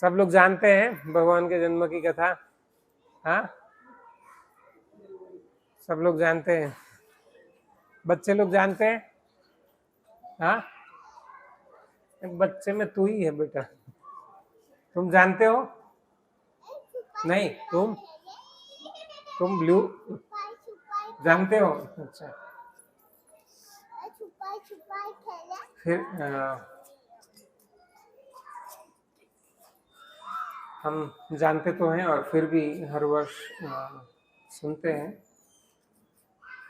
सब लोग जानते हैं भगवान के जन्म की कथा। हाँ, सब लोग जानते हैं, बच्चे लोग जानते हैं। हाँ, एक बच्चे में तू ही है बेटा, तुम जानते हो? नहीं, तुम ब्लू जानते हो? अच्छा, फिर हम जानते तो हैं और फिर भी हर वर्ष सुनते हैं।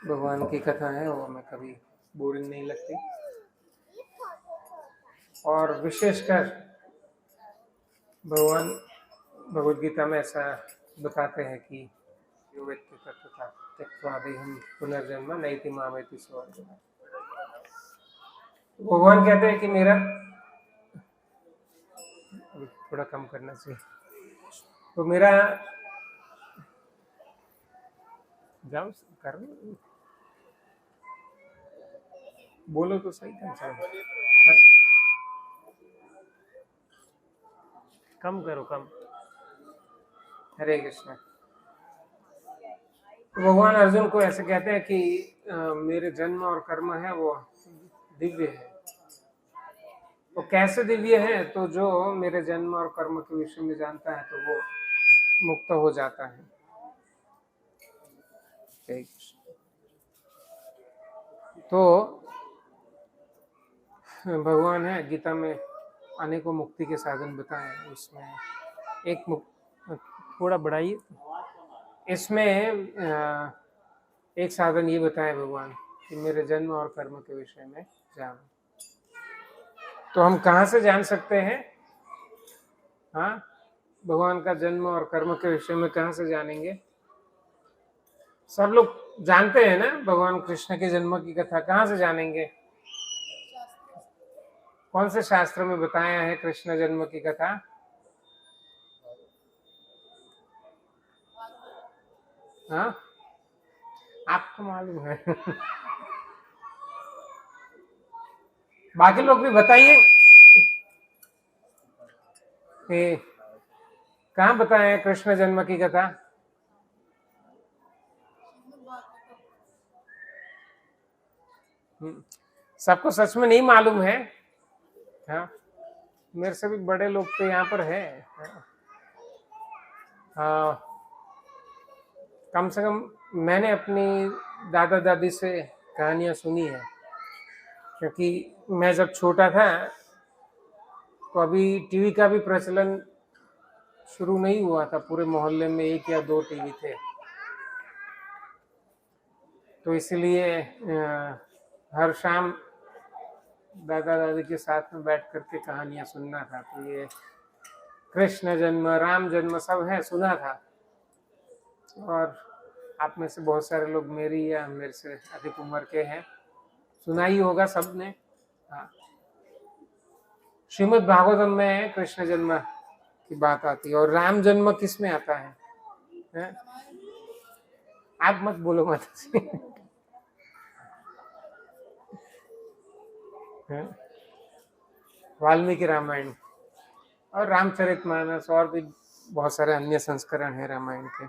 भगवान की कथा है, वो हमें कभी बोरिंग नहीं लगती। और विशेषकर भगवान भगवद गीता में ऐसा बताते हैं कि यो व्यक्ति तत्वता त्यक्त्वा देहं पुनर्जन्म नैति मामेति सो अर्जुन। भगवान कहते हैं कि मेरा, थोड़ा कम करना चाहिए, तो मेरा जाओ कर बोलो तो सही कम करो कम। हरे कृष्ण। तो भगवान अर्जुन को ऐसे कहते हैं कि मेरे जन्म और कर्म है वो दिव्य है। तो कैसे दिव्य है? तो जो मेरे जन्म और कर्म के विषय में जानता है तो वो मुक्त हो जाता है। तो भगवान है गीता में अनेकों मुक्ति के साधन बताए, उसमें एक थोड़ा बढ़ाइए, इसमें एक साधन ये बताया भगवान कि मेरे जन्म और कर्म के विषय में जानो। तो हम कहाँ से जान सकते हैं? हाँ, भगवान का जन्म और कर्म के विषय में कहाँ से जानेंगे? सब लोग जानते हैं ना भगवान कृष्ण के जन्म की कथा, कहाँ से जानेंगे? कौन से शास्त्र में बताया है कृष्ण जन्म की कथा? हाँ, आपको मालूम है? बाकी लोग भी बताइए, कहाँ बताया है कृष्ण जन्म की कथा? सबको सच में नहीं मालूम है? हाँ, मेरे से भी बड़े लोग तो यहाँ पर है। हाँ, कम से कम मैंने अपनी दादा दादी से कहानियां सुनी है, क्योंकि मैं जब छोटा था तो अभी टीवी का भी प्रचलन शुरू नहीं हुआ था, पूरे मोहल्ले में 1 या 2 टीवी थे। तो इसलिए हर शाम दादा दादी के साथ में बैठ करके कहानियां सुनना था। तो ये कृष्ण जन्म, राम जन्म सब है, सुना था। और आप में से बहुत सारे लोग मेरी या मेरे से अधिक उम्र के हैं, सुना ही होगा सबने। हाँ, श्रीमद् भागवतम में कृष्ण जन्म की बात आती है। और राम जन्म किस में आता है? आप मत बोलो मत। वाल्मीकि रामायण और रामचरितमानस और भी बहुत सारे अन्य संस्करण हैं रामायण के।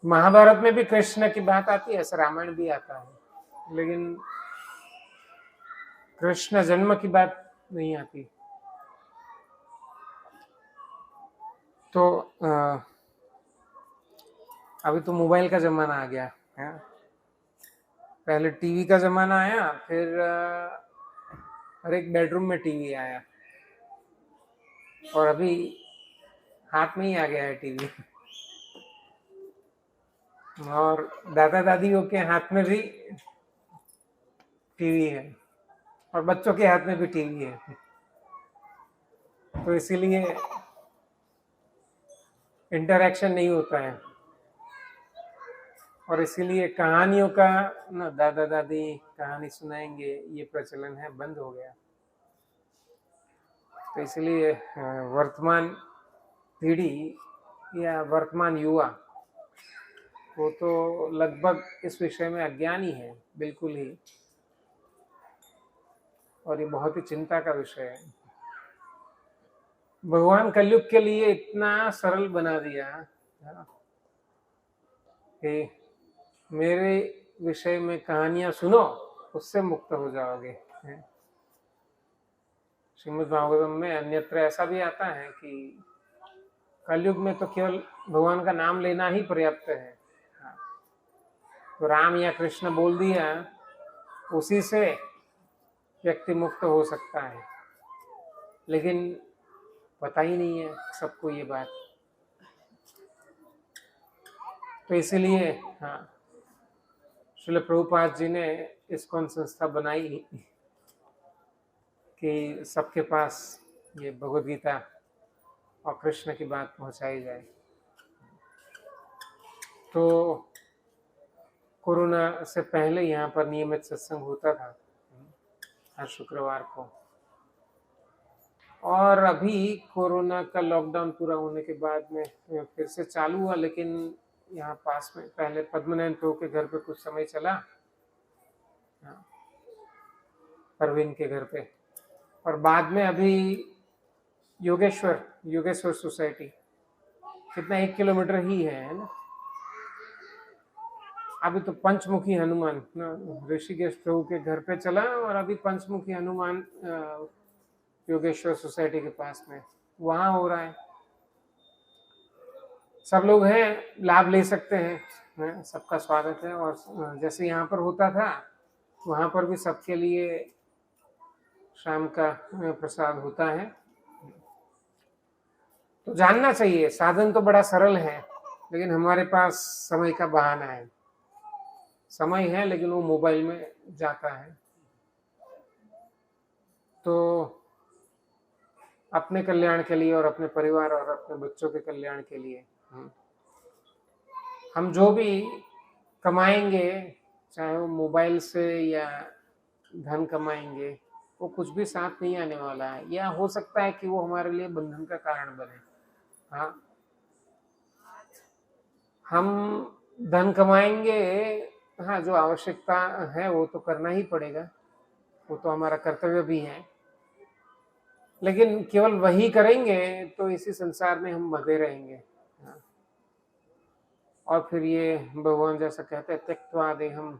महाभारत में भी कृष्ण की बात आती है, ऐसा रामायण भी आता है, लेकिन कृष्ण जन्म की बात नहीं आती। तो अभी तो मोबाइल का जमाना आ गया है, पहले टीवी का जमाना आया, फिर हर एक बेडरूम में टीवी आया, और अभी हाथ में ही आ गया है टीवी। और दादा दादियों के हाथ में भी टीवी है और बच्चों के हाथ में भी टीवी है। तो इसीलिए इंटरैक्शन नहीं होता है, और इसीलिए कहानियों का ना दादा दादी कहानी सुनाएंगे ये प्रचलन है, बंद हो गया। तो इसलिए वर्तमान पीढ़ी या वर्तमान युवा वो तो लगभग इस विषय में अज्ञानी है, बिल्कुल ही। और ये बहुत ही चिंता का विषय है। भगवान कलयुग के लिए इतना सरल बना दिया कि मेरे विषय में कहानियां सुनो, उससे मुक्त हो जाओगे। श्रीमद् भागवतम में अन्यत्र ऐसा भी आता है कि कलयुग में तो केवल भगवान का नाम लेना ही पर्याप्त है। तो राम या कृष्ण बोल दिया, उसी से व्यक्ति मुक्त हो सकता है, लेकिन पता ही नहीं है सबको ये बात। तो इसीलिए श्रील प्रभुपाद जी ने इस्कॉन संस्था बनाई कि सबके पास ये भगवद गीता और कृष्ण की बात पहुंचाई जाए। तो कोरोना से पहले यहाँ पर नियमित सत्संग होता था हर शुक्रवार को, और अभी कोरोना का लॉकडाउन पूरा होने के बाद में फिर से चालू हुआ, लेकिन यहाँ पास में पहले पद्मनाभन प्रभु के घर पे कुछ समय चला, परवीन के घर पे, और बाद में अभी योगेश्वर सोसाइटी, कितना 1 किलोमीटर ही है ना। अभी तो पंचमुखी हनुमान ऋषिकेश प्रभु के घर पे चला, और अभी पंचमुखी हनुमान योगेश्वर सोसाइटी के पास में वहां हो रहा है। सब लोग हैं, लाभ ले सकते हैं, सबका स्वागत है। और जैसे यहाँ पर होता था वहां पर भी सबके लिए शाम का प्रसाद होता है। तो जानना चाहिए, साधन तो बड़ा सरल है, लेकिन हमारे पास समय का बहाना है। समय है लेकिन वो मोबाइल में जाता है। तो अपने कल्याण के लिए और अपने परिवार और अपने बच्चों के कल्याण के लिए हम जो भी कमाएंगे, चाहे वो मोबाइल से या धन कमाएंगे, वो कुछ भी साथ नहीं आने वाला है, या हो सकता है कि वो हमारे लिए बंधन का कारण बने। हम धन कमाएंगे, जो आवश्यकता है वो तो करना ही पड़ेगा, वो तो हमारा कर्तव्य भी है, लेकिन केवल वही करेंगे तो इसी संसार में हम बंधे रहेंगे। और फिर ये भगवान जैसा कहते हैं, त्यक्त्वा देहम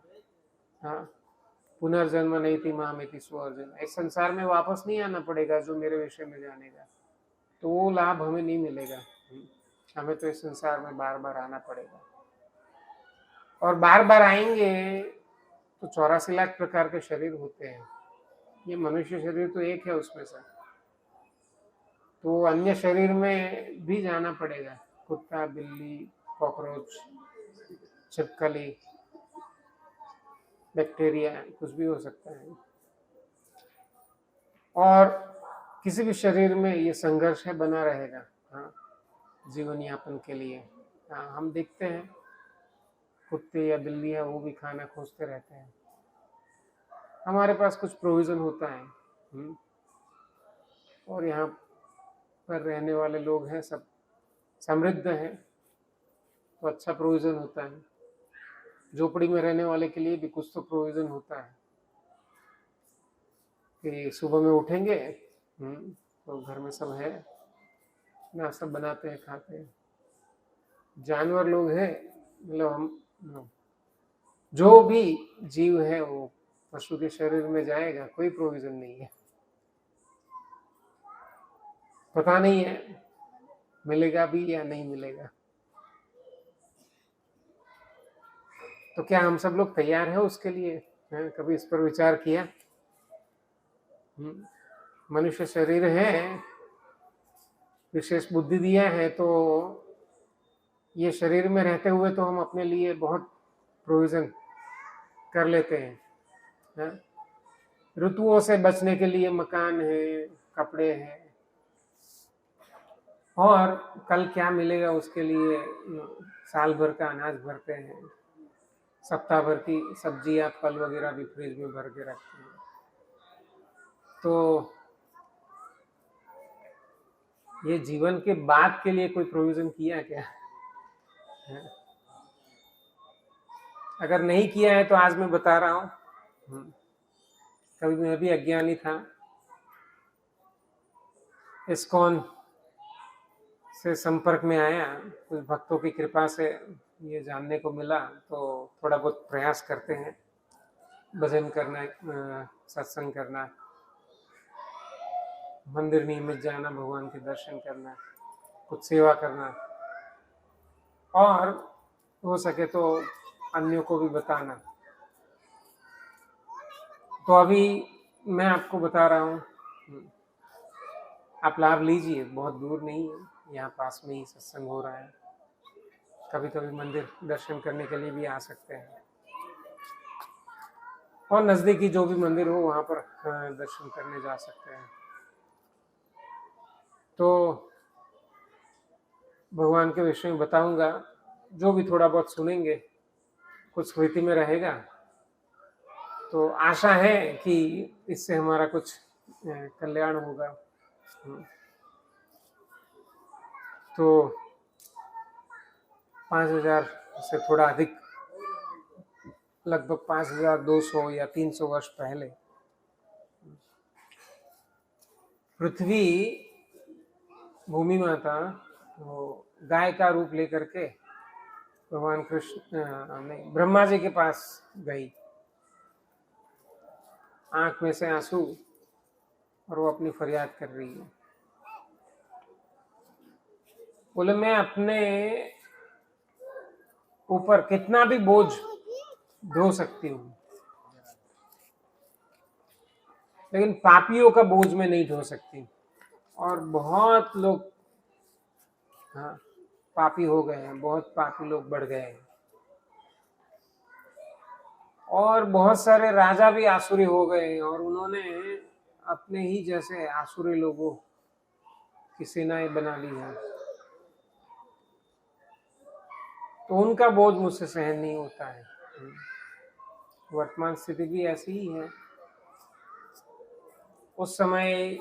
पुनर्जन्म नैति मामेति स्वअर्जुन, इस संसार में वापस नहीं आना पड़ेगा जो मेरे विषय में जानेगा, तो वो लाभ हमें नहीं मिलेगा। हमें तो इस संसार में बार बार आना पड़ेगा, और बार बार आएंगे तो 84 लाख प्रकार के शरीर होते हैं। ये मनुष्य शरीर तो एक है उसमें से, तो अन्य शरीर में भी जाना पड़ेगा। कुत्ता, बिल्ली, कॉकरोच, छिपकली, बैक्टीरिया, कुछ भी हो सकता है। और किसी भी शरीर में ये संघर्ष है, बना रहेगा जीवन यापन के लिए। हम देखते हैं कुत्ते या बिल्ली है, वो भी खाना खोजते रहते हैं। हमारे पास कुछ प्रोविजन होता है, और यहाँ पर रहने वाले लोग हैं सब समृद्ध हैं, तो अच्छा प्रोविजन होता है। झोपड़ी में रहने वाले के लिए भी कुछ तो प्रोविजन होता है कि सुबह में उठेंगे तो घर में सब है ना, सब बनाते हैं, खाते हैं। जानवर लोग हैं, मतलब हम जो भी जीव है वो पशु के शरीर में जाएगा, कोई प्रोविजन नहीं है। पता नहीं है मिलेगा भी या नहीं मिलेगा। तो क्या हम सब लोग तैयार हैं उसके लिए? कभी इस पर विचार किया? मनुष्य शरीर है, विशेष बुद्धि दिया है, तो ये शरीर में रहते हुए तो हम अपने लिए बहुत प्रोविजन कर लेते हैं। ऋतुओं से बचने के लिए मकान है, कपड़े हैं, और कल क्या मिलेगा उसके लिए साल भर का अनाज भरते हैं, सप्ताह भर की सब्जियां, फल वगैरह भी फ्रिज में भर के रखते हैं। तो ये जीवन के बाद के लिए कोई प्रोविजन किया क्या? अगर नहीं किया है तो आज मैं बता रहा हूँ, कभी मैं भी अज्ञानी था, इस्कॉन से संपर्क में आया, कुछ भक्तों की कृपा से ये जानने को मिला, तो थोड़ा बहुत प्रयास करते हैं, भजन करना, सत्संग करना, मंदिर नियमित जाना, भगवान के दर्शन करना, कुछ सेवा करना, और हो सके तो अन्यों को भी बताना। तो अभी मैं आपको बता रहा हूँ, आप लाभ लीजिए, बहुत दूर नहीं है, यहाँ पास में ही सत्संग हो रहा है, कभी कभी मंदिर दर्शन करने के लिए भी आ सकते हैं, और नज़दीकी जो भी मंदिर हो वहाँ पर दर्शन करने जा सकते हैं। तो भगवान के विषय में बताऊंगा, जो भी थोड़ा बहुत सुनेंगे कुछ स्मृति में रहेगा, तो आशा है कि इससे हमारा कुछ कल्याण होगा। तो 5000 से थोड़ा अधिक, लगभग 5200 या 300 वर्ष पहले पृथ्वी, भूमि माता, वो गाय का रूप लेकर के भगवान कृष्ण नहीं, ब्रह्मा जी के पास गई, आंख में से आंसू, और वो अपनी फरियाद कर रही है। बोले मैं अपने ऊपर कितना भी बोझ ढो सकती हूँ, लेकिन पापियों का बोझ में नहीं ढो सकती। और बहुत लोग पापी हो गए हैं, बहुत पापी लोग बढ़ गए हैं, और बहुत सारे राजा भी आसुरी हो गए हैं, और उन्होंने अपने ही जैसे आसुरी लोगों की सेनाएं बना ली है, तो उनका बोझ मुझसे सहन नहीं होता है। वर्तमान स्थिति भी ऐसी ही है। उस समय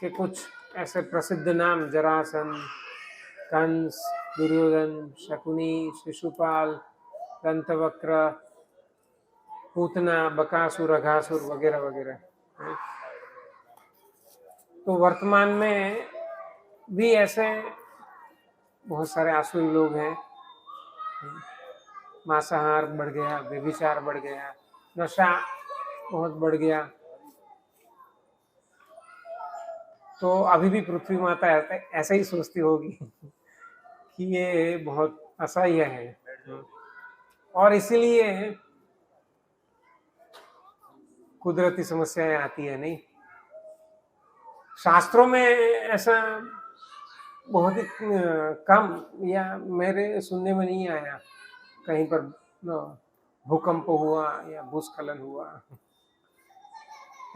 के कुछ ऐसे प्रसिद्ध नाम, जरासंध, कंस, दुर्योधन, शकुनी, शिशुपाल, दंतवक्र, पूतना, बकासुर, अघासुर वगैरह वगैरह। तो वर्तमान में भी ऐसे बहुत सारे आसुरी लोग हैं। मांसाहार बढ़ गया, व्यभिचार बढ़ गया, नशा बहुत बढ़ गया। तो अभी भी पृथ्वी माता ऐसा ही सोचती होगी कि ये बहुत असह्य है, और इसीलिए कुदरती समस्याएं आती है। नहीं, शास्त्रों में ऐसा बहुत ही कम, या मेरे सुनने में नहीं आया कहीं पर भूकंप हुआ या भूस्खलन हुआ,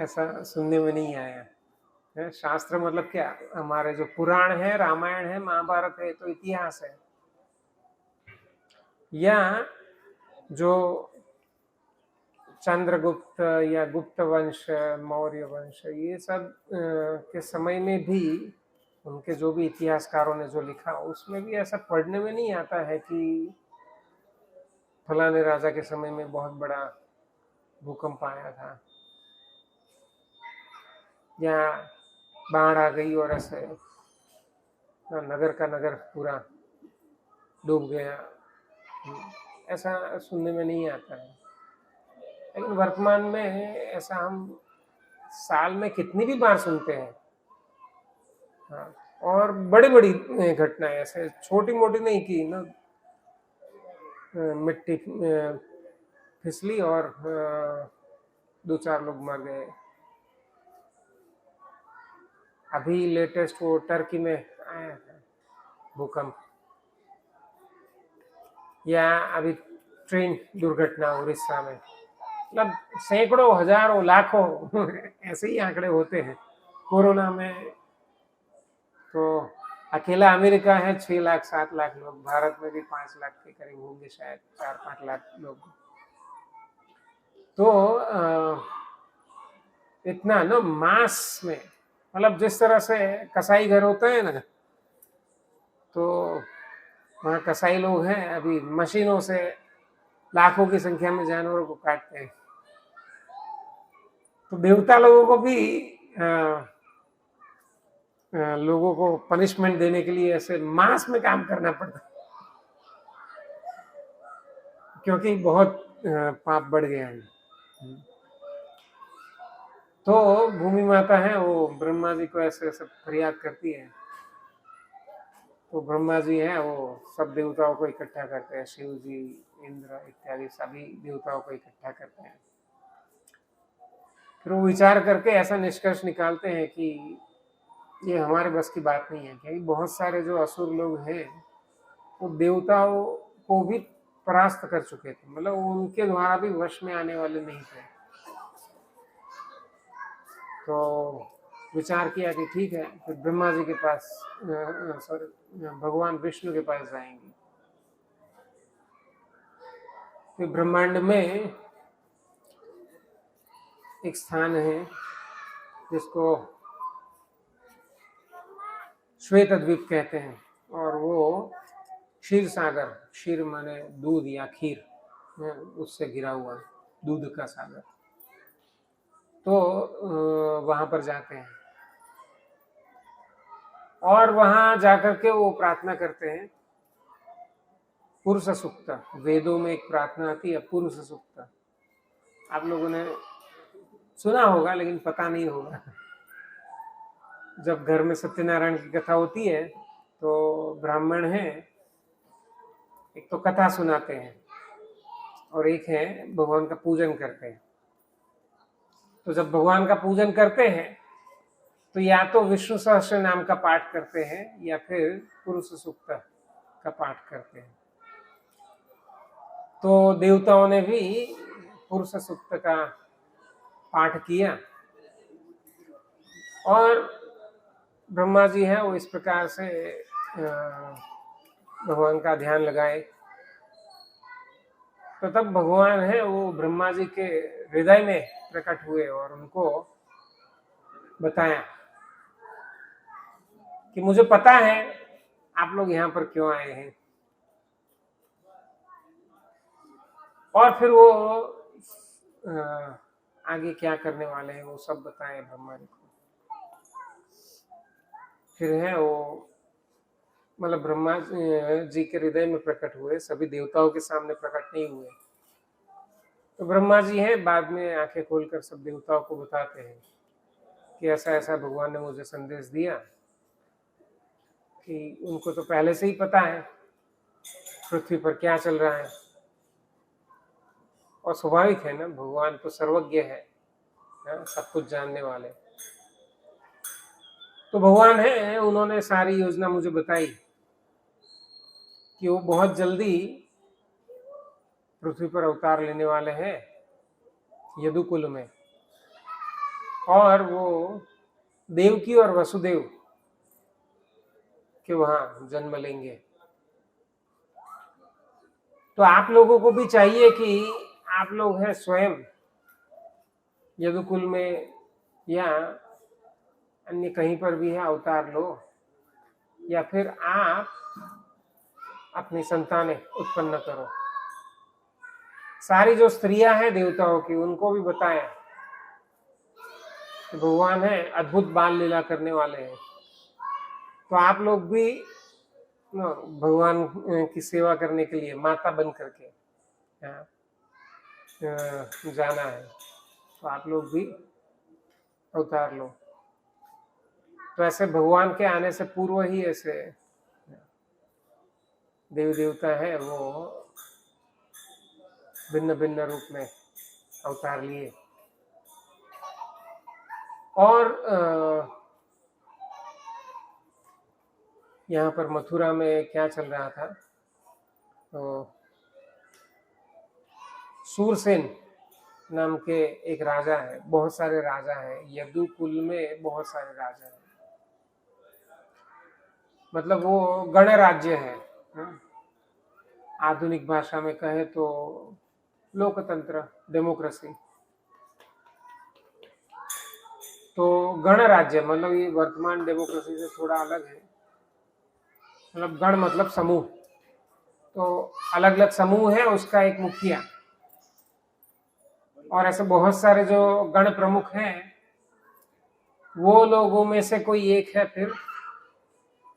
ऐसा सुनने में नहीं आया है। शास्त्र मतलब क्या, हमारे जो पुराण है, रामायण है, महाभारत है, तो इतिहास है। या जो चंद्रगुप्त या गुप्त वंश, मौर्य वंश, ये सब के समय में भी उनके जो भी इतिहासकारों ने जो लिखा, उसमें भी ऐसा पढ़ने में नहीं आता है कि फलाने राजा के समय में बहुत बड़ा भूकंप आया था, या बाढ़ आ गई और ऐसे नगर का नगर पूरा डूब गया, ऐसा सुनने में नहीं आता है। लेकिन वर्तमान में ऐसा हम साल में कितनी भी बार सुनते हैं। और बड़ी बड़ी घटनाएं, ऐसे छोटी मोटी नहीं की ना, मिट्टी फिसली और 2-4 लोग मर गए। अभी लेटेस्ट वो टर्की में आया था भूकंप, या अभी ट्रेन दुर्घटना उड़ीसा में, मतलब सैकड़ों, हजारों, लाखों ऐसे ही आंकड़े होते हैं। कोरोना में तो अकेला अमेरिका है 6 लाख 7 लाख लोग, भारत में भी 5 लाख के करीब होंगे शायद, 4-5 लाख लोग। तो इतना ना मास में, मतलब जिस तरह से कसाई घर होता है ना, तो वहाँ कसाई लोग हैं, अभी मशीनों से लाखों की संख्या में जानवरों को काटते हैं। तो देवता लोगों को भी लोगों को पनिशमेंट देने के लिए ऐसे मास में काम करना पड़ता, क्योंकि बहुत पाप बढ़ गया है। तो भूमि माता है वो ब्रह्मा जी को ऐसे सब फरियाद करती है, तो ब्रह्मा जी है वो सब देवताओं को इकट्ठा करते हैं, शिव जी, इंद्र इत्यादि सभी देवताओं को इकट्ठा करते हैं। फिर वो विचार करके ऐसा निष्कर्ष निकालते हैं कि ये हमारे बस की बात नहीं है, क्योंकि बहुत सारे जो असुर लोग हैं वो देवताओं को भी परास्त कर चुके थे, मतलब वो उनके द्वारा भी वश में आने वाले नहीं थे। तो विचार किया कि ठीक है, फिर ब्रह्मा जी के पास भगवान विष्णु के पास जाएंगे। फिर ब्रह्मांड में एक स्थान है जिसको श्वेत द्वीप कहते हैं, और वो क्षीर सागर, क्षीर माने दूध या खीर, उससे घिरा हुआ दूध का सागर। तो वहां पर जाते हैं और वहां जाकर के वो प्रार्थना करते हैं पुरुष सूक्त। वेदों में एक प्रार्थना आती है पुरुष सूक्त, आप लोगों ने सुना होगा लेकिन पता नहीं होगा। जब घर में सत्यनारायण की कथा होती है तो ब्राह्मण है, एक तो कथा सुनाते हैं और एक है भगवान का पूजन करते हैं। तो जब भगवान का पूजन करते हैं तो या तो विष्णु सहस्त्र नाम का पाठ करते हैं या फिर पुरुष सूक्त का पाठ करते हैं। तो देवताओं ने भी पुरुष सूक्त का पाठ किया और ब्रह्मा जी है वो इस प्रकार से भगवान का ध्यान लगाए। तो तब भगवान है वो ब्रह्मा जी के हृदय में प्रकट हुए और उनको बताया कि मुझे पता है आप लोग यहाँ पर क्यों आए हैं। और फिर वो आगे क्या करने वाले हैं वो सब बताए ब्रह्मा जी को। फिर है वो मतलब ब्रह्मा जी के हृदय में प्रकट हुए, सभी देवताओं के सामने प्रकट नहीं हुए। तो ब्रह्मा जी हैं बाद में आंखें खोलकर सब देवताओं को बताते हैं कि ऐसा ऐसा भगवान ने मुझे संदेश दिया, कि उनको तो पहले से ही पता है पृथ्वी पर क्या चल रहा है। और स्वाभाविक है ना, भगवान तो सर्वज्ञ है, सब कुछ जानने वाले। तो भगवान है उन्होंने सारी योजना मुझे बताई कि वो बहुत जल्दी पृथ्वी पर अवतार लेने वाले हैं यदुकुल में, और वो देवकी और वसुदेव के वहां जन्म लेंगे। तो आप लोगों को भी चाहिए कि आप लोग हैं स्वयं यदुकुल में या अन्य कहीं पर भी है अवतार लो, या फिर आप अपनी संतानें उत्पन्न करो। सारी जो स्त्रियां हैं देवताओं की उनको भी बताया कि भगवान है अद्भुत बाल लीला करने वाले हैं, तो आप लोग भी भगवान की सेवा करने के लिए माता बन करके जाना है, तो आप लोग भी अवतार लो। तो ऐसे भगवान के आने से पूर्व ही ऐसे देवी देवता है वो भिन्न भिन्न रूप में अवतार लिए। और यहाँ पर मथुरा में क्या चल रहा था, तो सूरसेन नाम के एक राजा है, बहुत सारे राजा हैं यदुकुल में, बहुत सारे राजा हैं, मतलब वो गणराज्य है। आधुनिक भाषा में कहे तो लोकतंत्र, डेमोक्रेसी। तो गणराज्य मतलब ये वर्तमान डेमोक्रेसी से थोड़ा अलग है, मतलब गण मतलब समूह, तो अलग अलग समूह है, उसका एक मुखिया। और ऐसे बहुत सारे जो गण प्रमुख हैं, वो लोगों में से कोई एक है फिर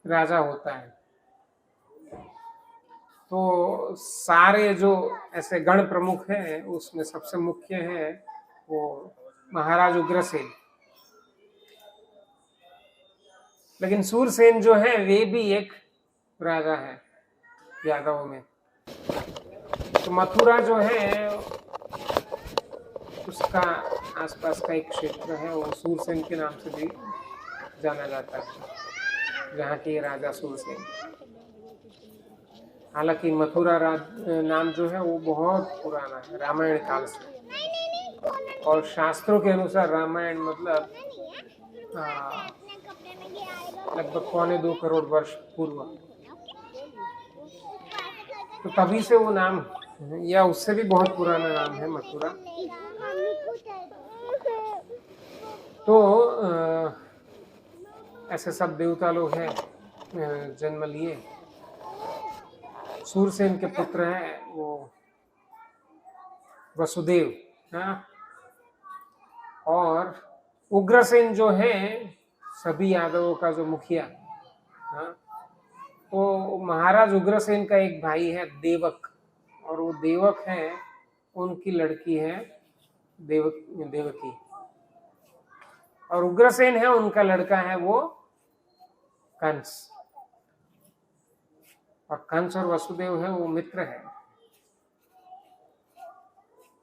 राजा होता है। तो सारे जो ऐसे गण प्रमुख हैं उसमें सबसे मुख्य है वो महाराज उग्रसेन। लेकिन सूरसेन जो है वे भी एक राजा है यादवों में। तो मथुरा जो है उसका आसपास का एक क्षेत्र है, वो सूरसेन के नाम से भी जाना जाता है, जहाँ के राजा सूरसेन। हालांकि मथुरा नाम जो है वो बहुत पुराना है, रामायण काल से। और शास्त्रों के अनुसार रामायण मतलब लगभग 2.25 करोड़ वर्ष पूर्व, तो तभी से वो नाम, या उससे भी बहुत पुराना नाम है मथुरा। तो ऐसे सब देवता लोग हैं जन्म लिए। सूरसेन के पुत्र हैं वो वसुदेव, हाँ। और उग्रसेन जो है सभी यादवों का जो मुखिया, हाँ, तो महाराज उग्रसेन का एक भाई है देवक, और वो देवक है उनकी लड़की है देवकी, और उग्रसेन है उनका लड़का है वो कंस। और कंस और वसुदेव है वो मित्र है।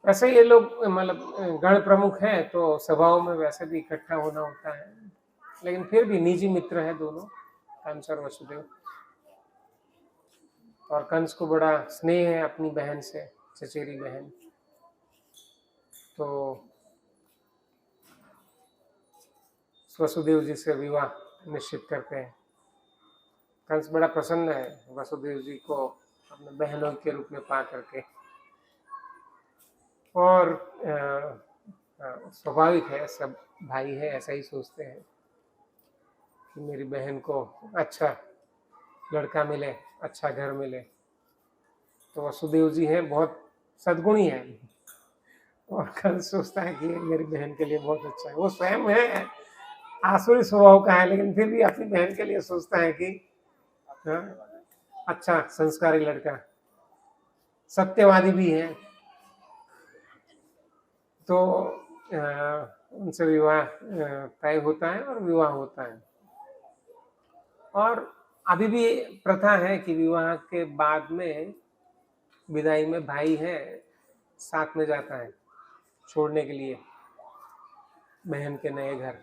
वैसे ये लोग मतलब गण प्रमुख हैं तो सभाओं में वैसे भी इकट्ठा होना होता है, लेकिन फिर भी निजी मित्र है दोनों, कंस और वसुदेव। और कंस को बड़ा स्नेह है अपनी बहन से, चचेरी बहन। तो वसुदेव जी से विवाह निश्चित करते हैं। कंस बड़ा प्रसन्न है वसुदेव जी को अपने बहनों के रूप में पा करके। और स्वाभाविक है, सब भाई है ऐसा ही सोचते हैं कि मेरी बहन को अच्छा लड़का मिले, अच्छा घर मिले। तो वसुदेव जी है बहुत सद्गुणी है, और कंस सोचता है कि मेरी बहन के लिए बहुत अच्छा है। वो स्वयं है आसुरी स्वभाव का है, लेकिन फिर भी अपनी बहन के लिए सोचता है कि अच्छा संस्कारी लड़का, सत्यवादी भी है। तो उनसे विवाह तय होता है और विवाह होता है। और अभी भी प्रथा है कि विवाह के बाद में विदाई में भाई है साथ में जाता है छोड़ने के लिए बहन के नए घर।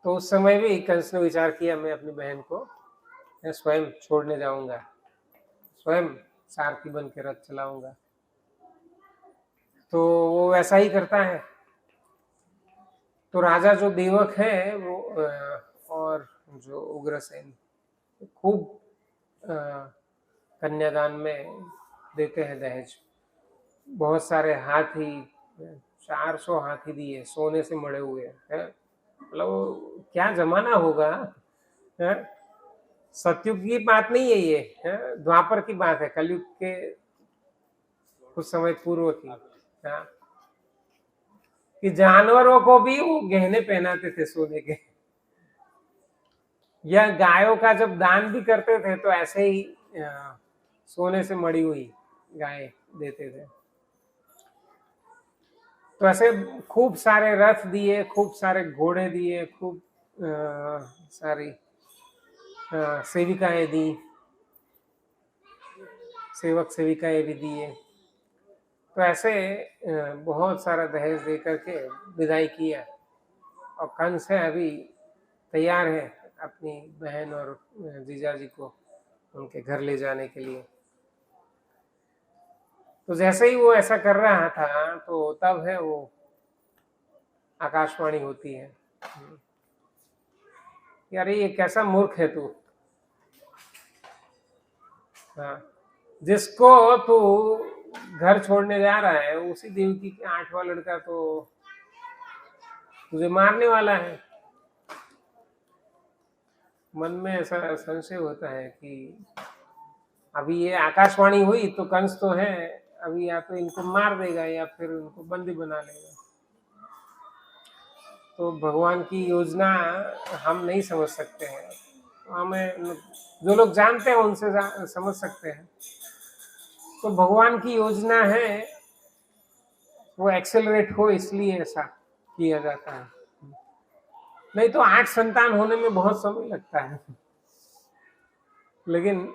तो उस समय भी कंस ने विचार किया मैं अपनी बहन को मैं स्वयं छोड़ने जाऊंगा, स्वयं सारथी बन के रथ चलाऊंगा। तो वो वैसा ही करता है। तो राजा जो देवक है वो और जो उग्रसेन खूब कन्यादान में देते हैं दहेज। बहुत सारे हाथी, 400 हाथी दिए, सोने से मढ़े हुए हैं। मतलब क्या जमाना होगा है? सतयुग की बात नहीं है ये, है? द्वापर की बात है, कलयुग के कुछ समय पूर्व की, है? कि जानवरों को भी वो गहने पहनाते थे सोने के, या गायों का जब दान भी करते थे तो ऐसे ही सोने से मड़ी हुई गाय देते थे। तो ऐसे खूब सारे रथ दिए, खूब सारे घोड़े दिए, खूब सारी सेविकाएं दी, सेवक सेविकाएं भी दिए। तो ऐसे बहुत सारा दहेज दे करके विदाई किया। और कंस है अभी तैयार है अपनी बहन और जीजाजी को उनके घर ले जाने के लिए। तो जैसे ही वो ऐसा कर रहा था तो तब है वो आकाशवाणी होती है, यार ये कैसा मूर्ख है तू, हाँ, जिसको तू घर छोड़ने जा रहा है उसी देवकी के 8वां लड़का तो तुझे मारने वाला है। मन में ऐसा संशय होता है कि अभी ये आकाशवाणी हुई तो कंस तो है अभी या तो इनको मार देगा या फिर उनको बंदी बना लेगा। तो भगवान की योजना हम नहीं समझ सकते हैं, हमें जो लोग जानते हैं उनसे समझ सकते हैं। तो भगवान की योजना है वो एक्सेलरेट हो, इसलिए ऐसा किया जाता है। नहीं तो 8 संतान होने में बहुत समय लगता है, लेकिन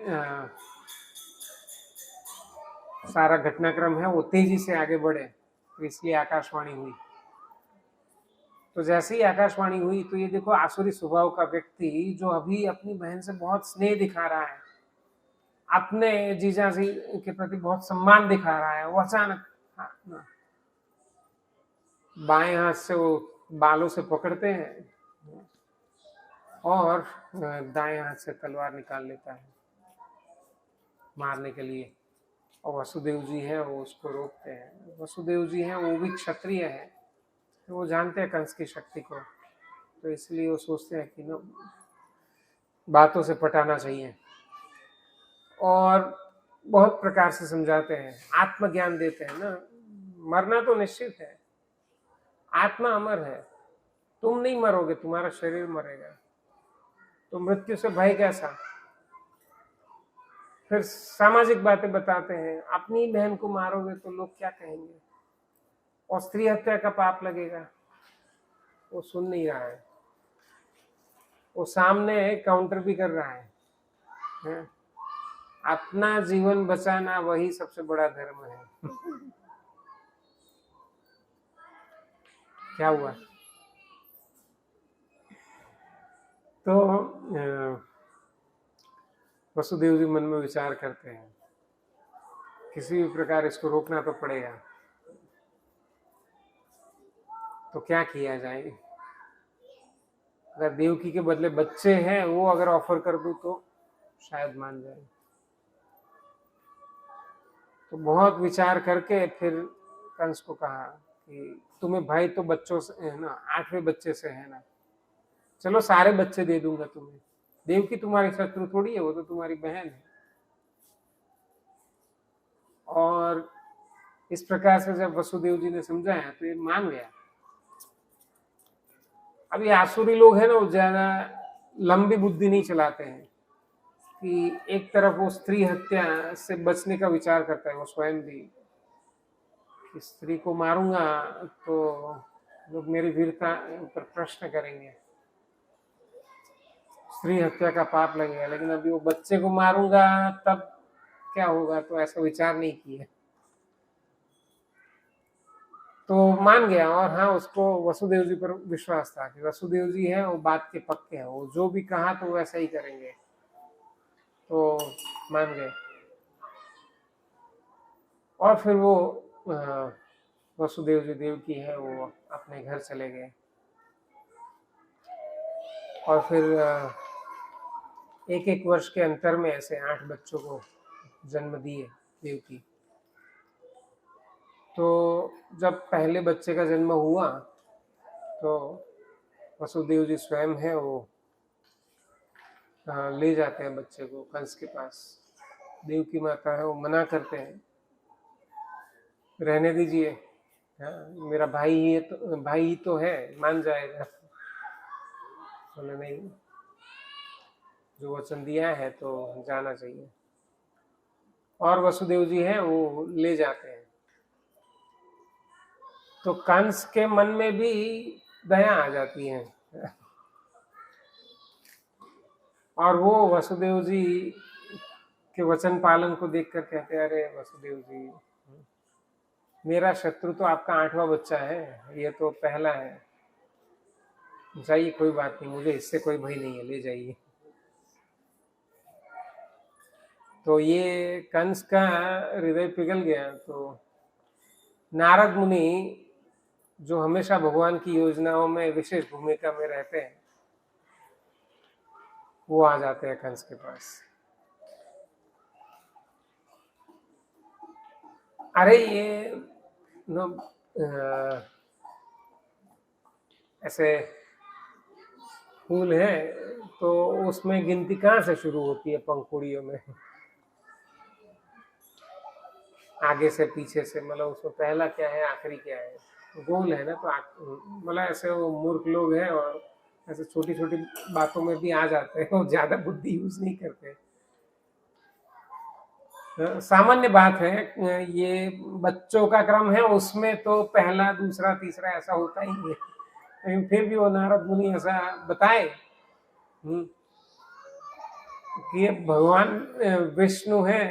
सारा घटनाक्रम है वो तेजी से आगे बढ़े, तो इसलिए आकाशवाणी हुई। तो जैसे ही आकाशवाणी हुई तो ये देखो, आसुरी स्वभाव का व्यक्ति जो अभी अपनी बहन से बहुत स्नेह दिखा रहा है, अपने जीजा जी के प्रति बहुत सम्मान दिखा रहा है, वो अचानक बाएं हाथ से वो बालों से पकड़ते हैं और दाएं हाथ से तलवार निकाल लेता है मारने के लिए। और वसुदेव जी है वो उसको रोकते हैं। वसुदेव जी हैं वो भी क्षत्रिय है, तो वो जानते हैं कंस की शक्ति को, तो इसलिए वो सोचते हैं कि ना बातों से पटाना चाहिए, और बहुत प्रकार से समझाते हैं, आत्मज्ञान देते हैं ना। मरना तो निश्चित है, आत्मा अमर है, तुम नहीं मरोगे, तुम्हारा शरीर मरेगा, तो मृत्यु से भय कैसा। फिर सामाजिक बातें बताते हैं, अपनी बहन को मारोगे तो लोग क्या कहेंगे, और स्त्री हत्या का पाप लगेगा। वो सुन नहीं रहा है, वो सामने काउंटर भी कर रहा है। अपना जीवन बचाना वही सबसे बड़ा धर्म है। क्या हुआ? तो वसुदेव जी मन में विचार करते हैं, किसी भी प्रकार इसको रोकना तो पड़ेगा, तो क्या किया जाए। अगर देवकी के बदले बच्चे हैं वो अगर ऑफर कर दूं तो शायद मान जाए। तो बहुत विचार करके फिर कंस को कहा कि तुम्हें भाई तो बच्चों से है ना, 8वें बच्चे से है ना, चलो सारे बच्चे दे दूंगा तुम्हें। देवकी तुम्हारी शत्रु थोड़ी है, वो तो तुम्हारी बहन है। और इस प्रकार से जब वसुदेव जी ने समझाया तो ये मान गया। अब ये आसुरी लोग हैं ना, वो ज्यादा लंबी बुद्धि नहीं चलाते हैं, कि एक तरफ वो स्त्री हत्या से बचने का विचार करता है वो स्वयं भी, कि स्त्री को मारूंगा तो लोग मेरी वीरता पर प्रश्न करेंगे, स्त्री हत्या का पाप लगेगा, लेकिन अभी वो बच्चे को मारूंगा तब क्या होगा, तो ऐसा विचार नहीं किया। तो मान गया, और हाँ उसको वसुदेव जी पर विश्वास था कि वसुदेव जी है वो बात के पक्के हैं, वो जो भी कहा तो वैसा ही करेंगे, तो मान गए। और फिर वो वसुदेव जी देवकी है वो अपने घर चले गए, और फिर एक एक वर्ष के अंतर में ऐसे 8 बच्चों को जन्म दिए देवकी। तो जब पहले बच्चे का जन्म हुआ तो वसुदेव जी स्वयं है वो ले जाते हैं बच्चे को कंस के पास। देवकी माता है वो मना करते हैं, रहने दीजिए, मेरा भाई ही तो, भाई ही तो है, मान जाएगा। बोले नहीं, जो वचन दिया है तो जाना चाहिए। और वसुदेव जी हैं वो ले जाते हैं। तो कंस के मन में भी दया आ जाती है, और वो वसुदेव जी के वचन पालन को देखकर कहते हैं, अरे वसुदेव जी, मेरा शत्रु तो आपका 8वां बच्चा है, ये तो पहला है, जाइए कोई बात नहीं, मुझे इससे कोई भय नहीं है, ले जाइए। तो ये कंस का हृदय पिघल गया। तो नारद मुनि जो हमेशा भगवान की योजनाओं में विशेष भूमिका में रहते हैं, वो आ जाते हैं कंस के पास। अरे ये नो ऐसे फूल है तो उसमें गिनती कहाँ से शुरू होती है, पंखुड़ियों में। आगे से पीछे से, मतलब उसमें पहला क्या है आखिरी क्या है, गोल है ना। तो मतलब ऐसे वो मूर्ख लोग हैं और ऐसे छोटी छोटी बातों में भी आ जाते हैं, वो ज्यादा बुद्धि यूज नहीं करते। सामान्य बात है, ये बच्चों का क्रम है, उसमें तो पहला दूसरा तीसरा ऐसा होता ही है, लेकिन फिर भी वो नारद मुनि ऐसा बताए कि ये भगवान विष्णु है,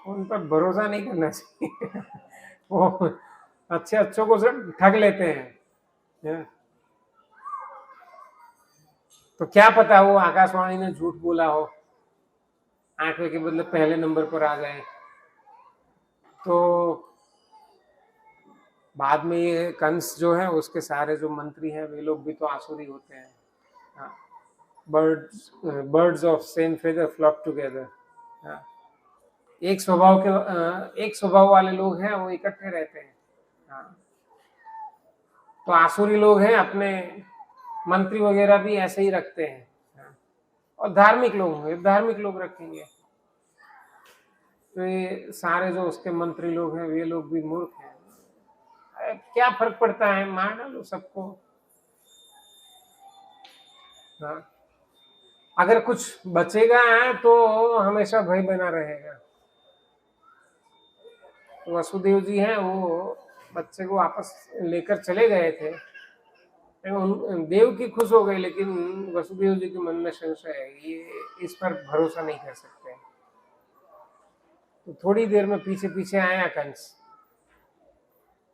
उन पर भरोसा नहीं करना चाहिए। वो अच्छे अच्छों को सब ठग लेते हैं। तो क्या पता वो आकाशवाणी ने झूठ बोला हो, 8वें के बदले पहले नंबर पर आ गए। तो बाद में ये कंस जो है उसके सारे जो मंत्री हैं वे लोग भी तो आसुरी होते हैं। Birds of same feather flock together. एक स्वभाव वाले लोग हैं वो इकट्ठे रहते हैं। हाँ। तो आसुरी लोग हैं, अपने मंत्री वगैरह भी ऐसे ही रखते हैं। हाँ। और धार्मिक लोग होंगे, धार्मिक लोग रखेंगे। तो ये सारे जो उसके मंत्री लोग हैं वे लोग भी मूर्ख हैं। क्या फर्क पड़ता है, मार डालो सबको। हाँ। अगर कुछ बचेगा तो हमेशा भय बना रहेगा। तो वसुदेव जी हैं, वो बच्चे को वापस लेकर चले गए थे, देव की खुश हो गई, लेकिन वसुदेव जी के मन में संशय है, ये इस पर भरोसा नहीं कर सकते। तो थोड़ी देर में पीछे पीछे आया कंस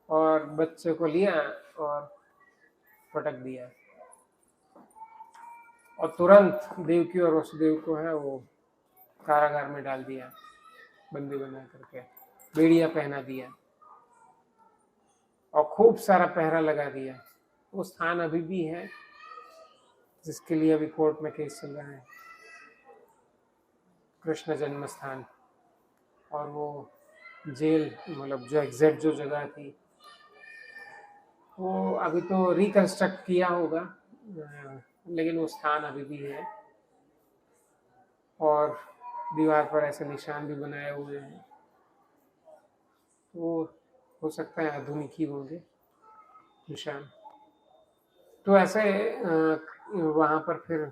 और बच्चे को लिया और पटक दिया, और तुरंत देवकी और वसुदेव को है वो कारागार में डाल दिया, बंदी बना करके बेड़िया पहना दिया और खूब सारा पहरा लगा दिया। वो स्थान अभी भी है जिसके लिए अभी कोर्ट में केस चल रहा है, कृष्ण जन्म स्थान। और वो जेल, मतलब जो एग्जैक्ट जो जगह थी वो अभी तो रिकंस्ट्रक्ट किया होगा, लेकिन वो स्थान अभी भी है। और दीवार पर ऐसे निशान भी बनाए हुए हैं, वो हो सकता है आधुनिक ही होंगे निशान। तो ऐसे वहाँ पर फिर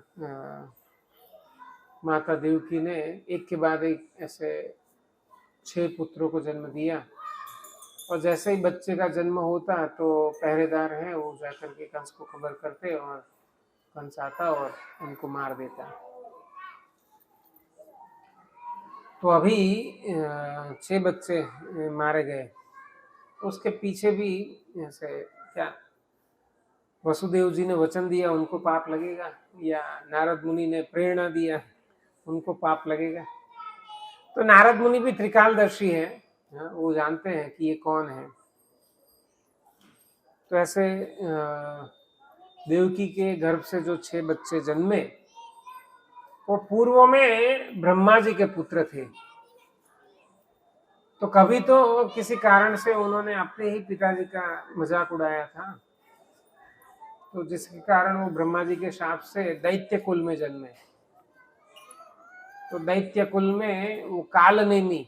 माता देवकी ने एक के बाद एक ऐसे 6 पुत्रों को जन्म दिया। और जैसे ही बच्चे का जन्म होता तो पहरेदार हैं वो जाकर के कंस को खबर करते और कंस आता और उनको मार देता। तो अभी 6 बच्चे मारे गए, उसके पीछे भी ऐसे क्या वसुदेव जी ने वचन दिया उनको पाप लगेगा, या नारद मुनि ने प्रेरणा दिया उनको पाप लगेगा। तो नारद मुनि भी त्रिकालदर्शी है, वो जानते हैं कि ये कौन है। तो ऐसे देवकी के गर्भ से जो 6 बच्चे जन्मे वो पूर्व में ब्रह्मा जी के पुत्र थे। तो कभी तो किसी कारण से उन्होंने अपने ही पिताजी का मजाक उड़ाया था, तो जिसके कारण वो ब्रह्मा जी के शाप से दैत्य कुल में जन्मे। तो दैत्य कुल में वो कालनेमी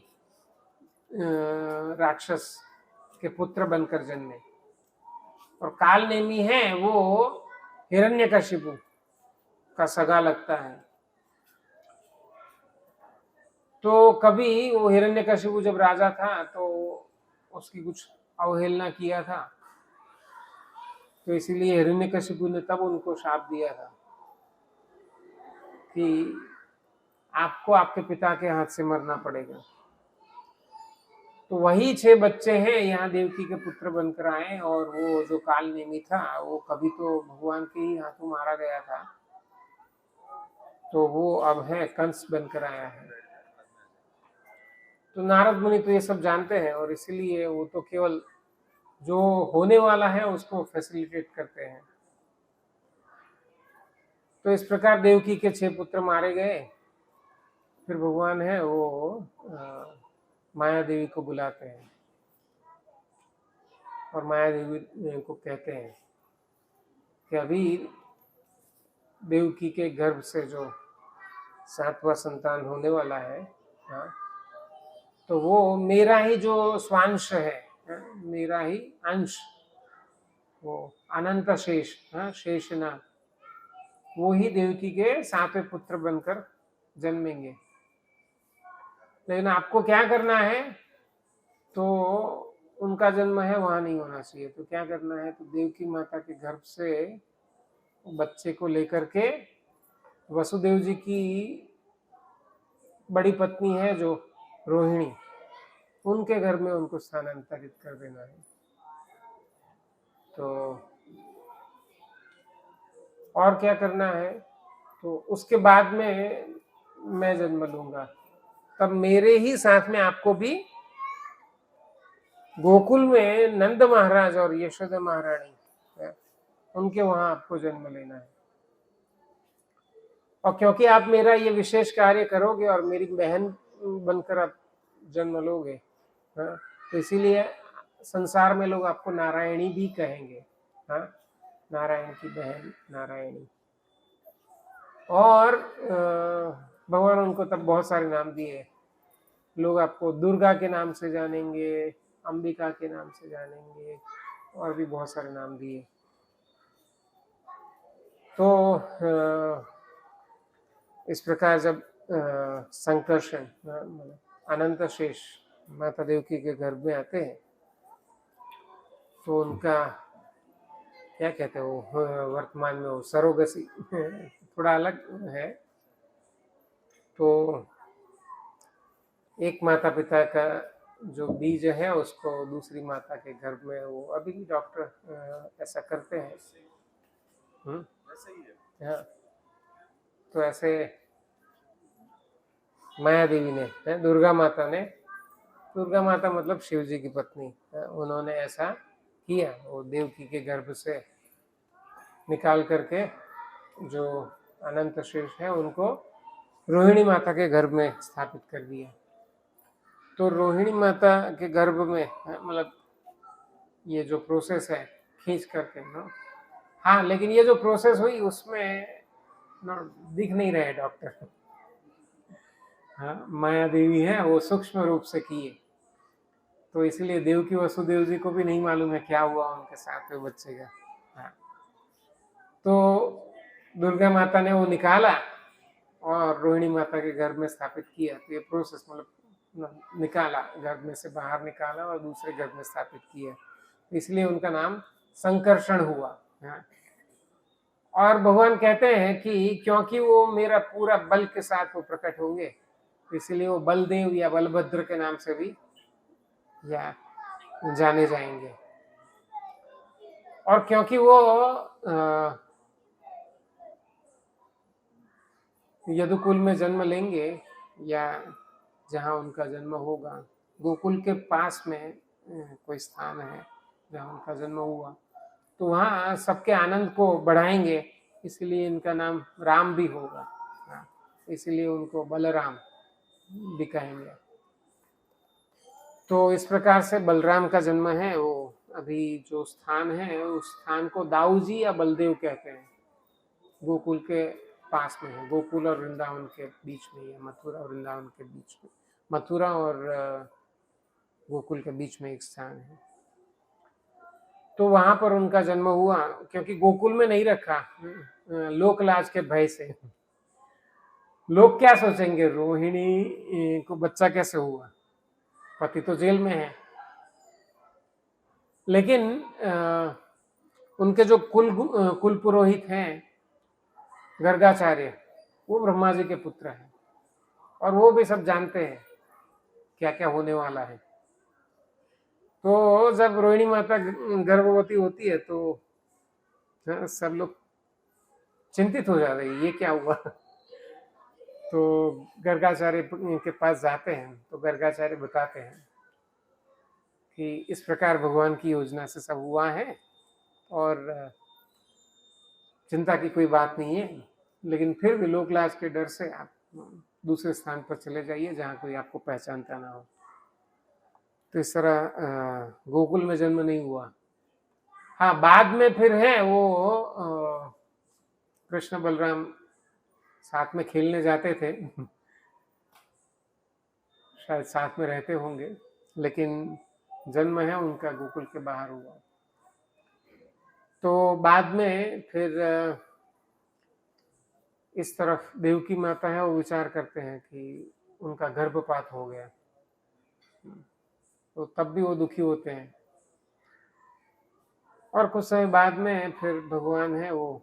राक्षस के पुत्र बनकर जन्मे। और कालनेमी है वो हिरण्यकशिपु का सगा लगता है। तो कभी वो हिरण्यकशिपु जब राजा था तो उसकी कुछ अवहेलना किया था, तो इसीलिए हिरण्यकशिपु ने तब उनको शाप दिया था कि आपको आपके पिता के हाथ से मरना पड़ेगा। तो वही 6 बच्चे हैं यहाँ देवकी के पुत्र बनकर आए। और वो जो कालनेमी था वो कभी तो भगवान के ही हाथों मारा गया था, तो वो अब है कंस बनकर आया है। तो नारद मुनि तो ये सब जानते हैं और इसीलिए वो तो केवल जो होने वाला है उसको फैसिलिटेट करते हैं। तो इस प्रकार देवकी के 6 पुत्र मारे गए। फिर भगवान है वो माया देवी को बुलाते हैं और माया देवी को कहते हैं कि अभी देवकी के गर्भ से जो 7वां संतान होने वाला है, तो वो मेरा ही जो स्वांश है, मेरा ही अंश, वो अनंत शेष, शेषनाग, वो ही देवकी के सातवें पुत्र बनकर जन्मेंगे। लेकिन आपको क्या करना है, तो उनका जन्म है वहां नहीं होना चाहिए, तो क्या करना है, तो देवकी माता के गर्भ से बच्चे को लेकर के वसुदेव जी की बड़ी पत्नी है जो रोहिणी, उनके घर में उनको स्थानांतरित कर देना है। तो और क्या करना है, तो उसके बाद में मैं जन्म लूंगा, तब मेरे ही साथ में आपको भी गोकुल में नंद महाराज और यशोदा महारानी है, उनके वहां आपको जन्म लेना है। और क्योंकि आप मेरा ये विशेष कार्य करोगे और मेरी बहन बनकर आप जन्म लोगे, तो इसीलिए संसार में लोग आपको नारायणी भी कहेंगे, नारायण की बहन नारायणी। और भगवान उनको तब बहुत सारे नाम दिए, लोग आपको दुर्गा के नाम से जानेंगे, अंबिका के नाम से जानेंगे, और भी बहुत सारे नाम दिए। तो इस प्रकार जब संकर्षण अनंत शेष माता देवकी के गर्भ में आते हैं, तो उनका क्या कहते हैं, वो वर्तमान में वो सरोगसी थोड़ा अलग है। तो एक माता पिता का जो बीज है उसको दूसरी माता के गर्भ में, वो अभी भी डॉक्टर ऐसा करते हैं। हाँ, तो ऐसे माया देवी ने, दुर्गा माता ने, दुर्गा माता मतलब शिव जी की पत्नी, उन्होंने ऐसा किया, वो देवकी के गर्भ से निकाल करके जो अनंत शेष है उनको रोहिणी माता के गर्भ में स्थापित कर दिया। तो रोहिणी माता के गर्भ में मतलब ये जो प्रोसेस है खींच करके हाँ, लेकिन ये जो प्रोसेस हुई उसमें दिख नहीं रहे डॉक्टर, हाँ, माया देवी है वो सूक्ष्म रूप से किए, तो इसलिए देवकी वसुदेव जी को भी नहीं मालूम है क्या हुआ उनके साथ में बच्चे का। हाँ, तो दुर्गा माता ने वो निकाला और रोहिणी माता के गर्भ में स्थापित किया। तो ये प्रोसेस मतलब निकाला, गर्भ में से बाहर निकाला और दूसरे गर्भ में स्थापित किया, इसलिए उनका नाम संकर्षण हुआ। और भगवान कहते हैं कि क्योंकि वो मेरा पूरा बल के साथ वो प्रकट होंगे, इसलिए वो बलदेव या बलभद्र के नाम से भी या जाने जाएंगे। और क्योंकि वो यदुकुल में जन्म लेंगे या जहाँ उनका जन्म होगा, गोकुल के पास में कोई स्थान है जहाँ उनका जन्म हुआ, तो वहाँ सबके आनंद को बढ़ाएंगे, इसलिए इनका नाम राम भी होगा, इसलिए उनको बलराम भी कहेंगे। तो इस प्रकार से बलराम का जन्म है। वो अभी जो स्थान है उस स्थान को दाऊजी या बलदेव कहते हैं, गोकुल के पास में है, गोकुल और वृंदावन के बीच में है, मथुरा और वृंदावन के बीच में, मथुरा और गोकुल के बीच में एक स्थान है। तो वहां पर उनका जन्म हुआ, क्योंकि गोकुल में नहीं रखा लोक लाज के भय से। लोग क्या सोचेंगे, रोहिणी को बच्चा कैसे हुआ, पति तो जेल में है। लेकिन उनके जो कुल पुरोहित हैं गर्गाचार्य, वो ब्रह्मा जी के पुत्र हैं, और वो भी सब जानते हैं क्या क्या होने वाला है। तो जब रोहिणी माता गर्भवती होती है तो सब लोग चिंतित हो जाते हैं, ये क्या हुआ। तो गर्गाचार्य के पास जाते हैं, तो गर्गाचार्य बताते हैं कि इस प्रकार भगवान की योजना से सब हुआ है और चिंता की कोई बात नहीं है, लेकिन फिर भी लोकलाज के डर से आप दूसरे स्थान पर चले जाइए जहाँ कोई आपको पहचानता ना हो। तो इस तरह गोकुल में जन्म नहीं हुआ। हाँ, बाद में फिर है वो कृष्ण बलराम साथ में खेलने जाते थे शायद साथ में रहते होंगे, लेकिन जन्म है उनका गोकुल के बाहर हुआ। तो बाद में फिर इस तरफ देवकी माता है, वो विचार करते हैं कि उनका गर्भपात हो गया, तो तब भी वो दुखी होते हैं। और कुछ समय बाद में फिर भगवान है वो,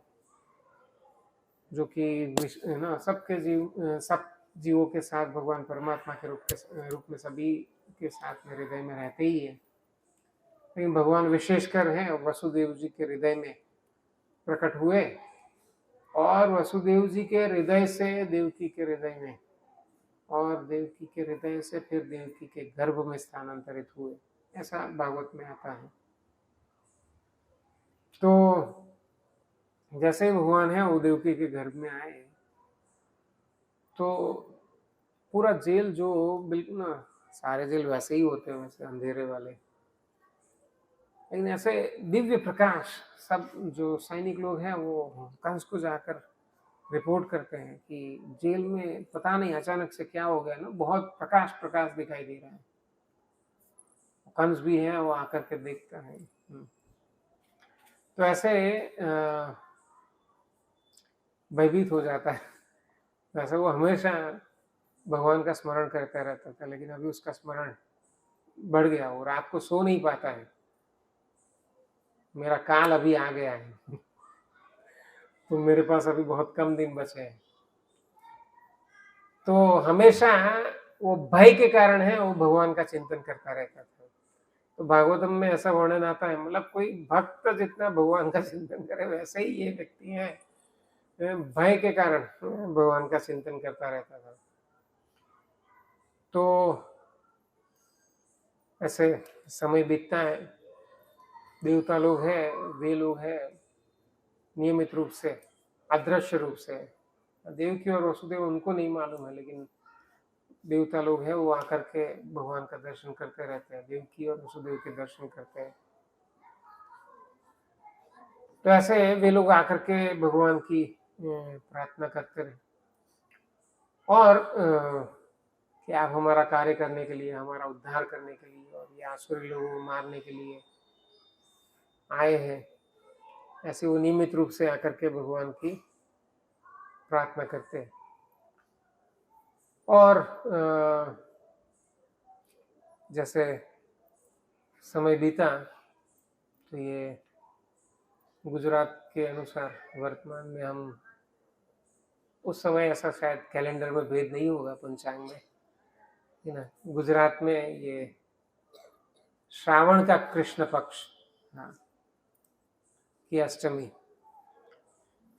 जो कि ना सबके सब जीवों के साथ भगवान परमात्मा के रूप में सभी के साथ में हृदय में रहते ही है, लेकिन भगवान विशेषकर हैं वसुदेव जी के हृदय में प्रकट हुए, और वसुदेव जी के हृदय से देवकी के हृदय में, और देवकी के हृदय से फिर देवकी के गर्भ में स्थानांतरित हुए, ऐसा भागवत में आता है। तो जैसे भगवान है वो देवकी के गर्भ में आए, तो पूरा जेल जो बिल्कुल ना, सारे जेल वैसे ही होते हैं वैसे अंधेरे वाले, लेकिन ऐसे दिव्य प्रकाश, सब जो सैनिक लोग हैं वो कंस को जाकर रिपोर्ट करते हैं कि जेल में पता नहीं अचानक से क्या हो गया ना, बहुत प्रकाश प्रकाश दिखाई दे रहा है। कंस भी है, वो आकर के देखता है। तो ऐसे भयभीत हो जाता है। वैसे वो हमेशा भगवान का स्मरण करता रहता था, लेकिन अभी उसका स्मरण बढ़ गया, वो रात को सो नहीं पाता है, मेरा काल अभी आ गया है तो मेरे पास अभी बहुत कम दिन बचे हैं। तो हमेशा वो भय के कारण है वो भगवान का चिंतन करता रहता था। तो भागवतम में ऐसा वर्णन आता है, मतलब कोई भक्त जितना भगवान का चिंतन करे वैसे ही ये व्यक्ति है, भय के कारण भगवान का चिंतन करता रहता था। तो ऐसे समय बीतता है, देवता लोग हैं, वे लोग हैं नियमित रूप से, अदृश्य रूप से, देवकी और वसुदेव उनको नहीं मालूम है, लेकिन देवता लोग हैं वो आकर के भगवान का दर्शन करते रहते हैं, देवकी और वसुदेव के दर्शन करते हैं। तो ऐसे वे लोग आकर के भगवान की प्रार्थना करते रहे, और कि आप हमारा कार्य करने के लिए, हमारा उद्धार करने के लिए, और ये आसुरी लोगों को मारने के लिए आए हैं। ऐसे वो नियमित रूप से आकर के भगवान की प्रार्थना करते हैं। और जैसे समय बीता, तो ये गुजरात के अनुसार वर्तमान में हम, उस समय ऐसा शायद कैलेंडर में भेद नहीं होगा पंचांग में, है ना, गुजरात में ये श्रावण का कृष्ण पक्ष, हाँ, की अष्टमी,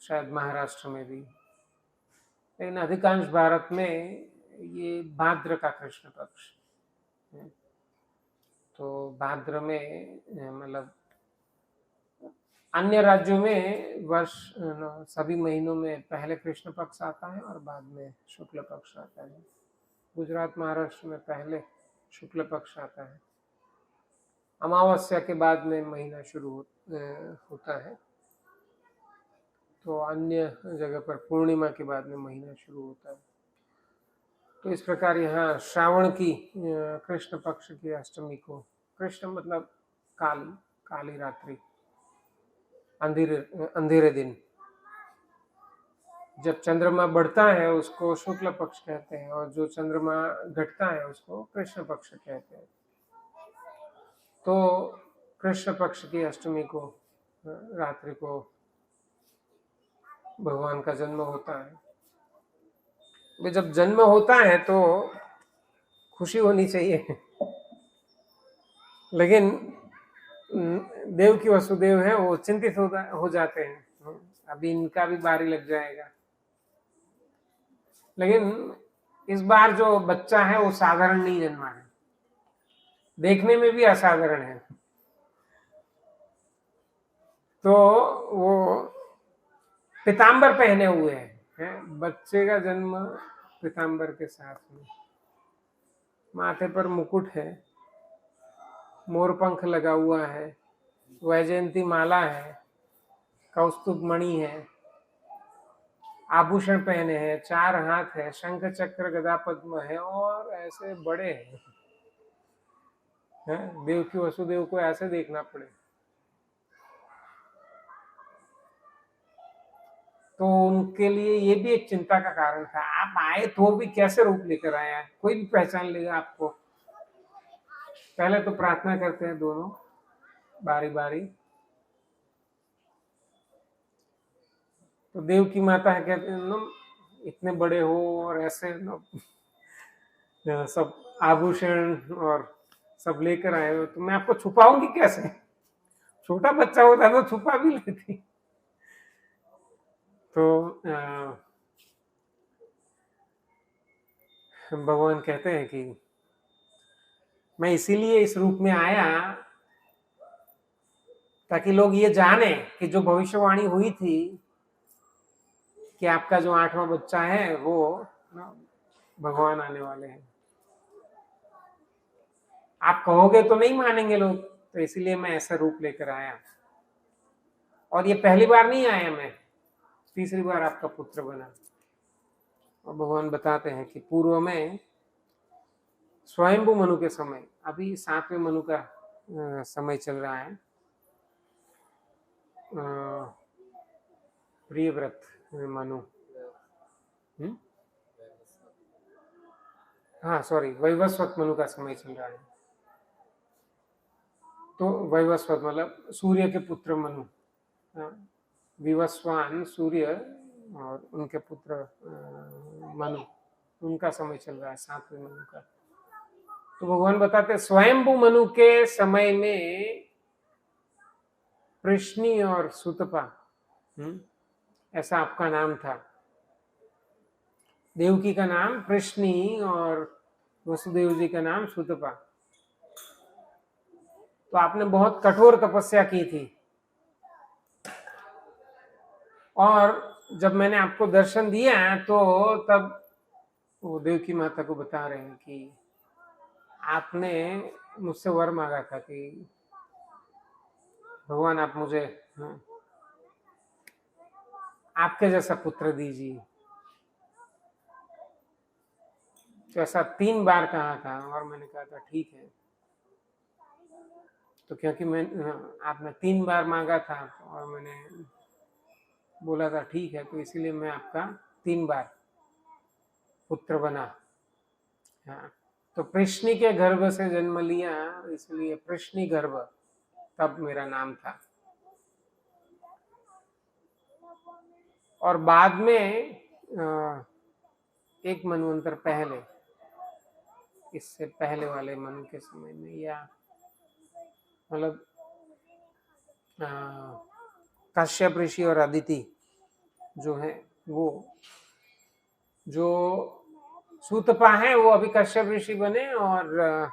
शायद महाराष्ट्र में भी, लेकिन अधिकांश भारत में ये भाद्र का कृष्ण पक्ष। तो भाद्र में मतलब अन्य राज्यों में वर्ष सभी महीनों में पहले कृष्ण पक्ष आता है और बाद में शुक्ल पक्ष आता है। गुजरात महाराष्ट्र में पहले शुक्ल पक्ष आता है, अमावस्या के बाद में महीना शुरू होता है। तो अन्य जगह पर पूर्णिमा के बाद में महीना शुरू होता है। तो इस प्रकार यहाँ श्रावण की कृष्ण पक्ष की अष्टमी को, कृष्ण मतलब काली, काली रात्रि, अंधेरे दिन, जब चंद्रमा बढ़ता है उसको शुक्ल पक्ष कहते हैं, और जो चंद्रमा घटता है उसको कृष्ण पक्ष कहते हैं। तो कृष्ण पक्ष की अष्टमी को, रात्रि को भगवान का जन्म होता है। जब जन्म होता है तो खुशी होनी चाहिए, लेकिन देव की वसुदेव है वो चिंतित हो जाते हैं, अभी इनका भी बारी लग जाएगा। लेकिन इस बार जो बच्चा है वो साधारण नहीं जन्मा है, देखने में भी असाधारण है। तो वो पीतांबर पहने हुए हैं, बच्चे का जन्म पीतांबर के साथ में, माथे पर मुकुट है, मोर पंख लगा हुआ है, वैजयंती माला है, कौस्तुभ मणि है, आभूषण पहने हैं, 4 हाथ है, शंख चक्र गदा पद्म है और ऐसे बड़े हैं। देव की वसुदेव को ऐसे देखना पड़े। तो उनके लिए ये भी एक चिंता का कारण था। आप आए तो भी कैसे रूप लेकर आया, कोई भी पहचान लेगा आपको। पहले तो प्रार्थना करते हैं दोनों बारी बारी। तो देव की माता है, कहते हैं ना, इतने बड़े हो और ऐसे ना सब आभूषण और सब लेकर आए हो, तो मैं आपको छुपाऊंगी कैसे? छोटा बच्चा होता तो छुपा भी लेती। तो भगवान कहते हैं कि मैं इसीलिए इस रूप में आया ताकि लोग ये जाने कि जो भविष्यवाणी हुई थी कि आपका जो 8वां बच्चा है वो भगवान आने वाले हैं। आप कहोगे तो नहीं मानेंगे लोग, तो इसीलिए मैं ऐसा रूप लेकर आया। और ये पहली बार नहीं आया मैं, तीसरी बार आपका पुत्र बना। और भगवान बताते हैं कि पूर्व में स्वयंभू मनु के समय, अभी 7वें मनु का समय चल रहा है, प्रियव्रत मनु, हाँ सॉरी, वैवस्वत मनु का समय चल रहा है। तो वैवस्वत मतलब सूर्य के पुत्र मनु, विवस्वान सूर्य और उनके पुत्र मनु, उनका समय चल रहा है 7वें मनु का। तो भगवान बताते स्वयंभू मनु के समय में प्रश्नि और सुतपा, ऐसा आपका नाम था। देवकी का नाम प्रश्नि और वसुदेव जी का नाम सुतपा। तो आपने बहुत कठोर तपस्या की थी। और जब मैंने आपको दर्शन दिया तो तब वो देवकी माता को बता रहे हैं कि आपने मुझसे वर मांगा था कि भगवान आप मुझे आपके जैसा पुत्र दीजिए। तो ऐसा 3 बार कहा था और मैंने कहा था ठीक है। तो क्योंकि मैं आपने 3 बार मांगा था और मैंने बोला था ठीक है, तो इसीलिए मैं आपका 3 बार पुत्र बना। हाँ, तो प्रश्नि के गर्भ से जन्म लिया, इसलिए प्रश्नि गर्भ तब मेरा नाम था। और बाद में एक मनवंतर पहले, इससे पहले वाले मनु के समय में, या मतलब कश्यप ऋषि और अदिति जो है, वो जो सूतपा है वो अभी कश्यप ऋषि बने, और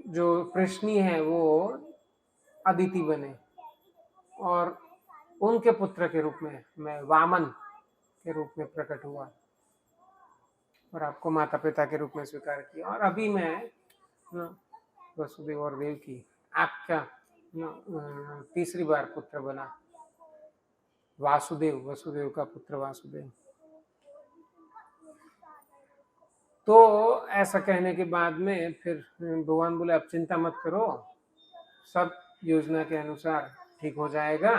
जो प्रश्नि है वो अदिति बने। और उनके पुत्र के रूप में मैं वामन के रूप में प्रकट हुआ और आपको माता पिता के रूप में स्वीकार किया। और अभी मैं वसुदेव और देव की आपका तीसरी बार पुत्र बना, वासुदेव, वसुदेव का पुत्र वासुदेव। तो ऐसा कहने के बाद में फिर भगवान बोले अब चिंता मत करो, सब योजना के अनुसार ठीक हो जाएगा।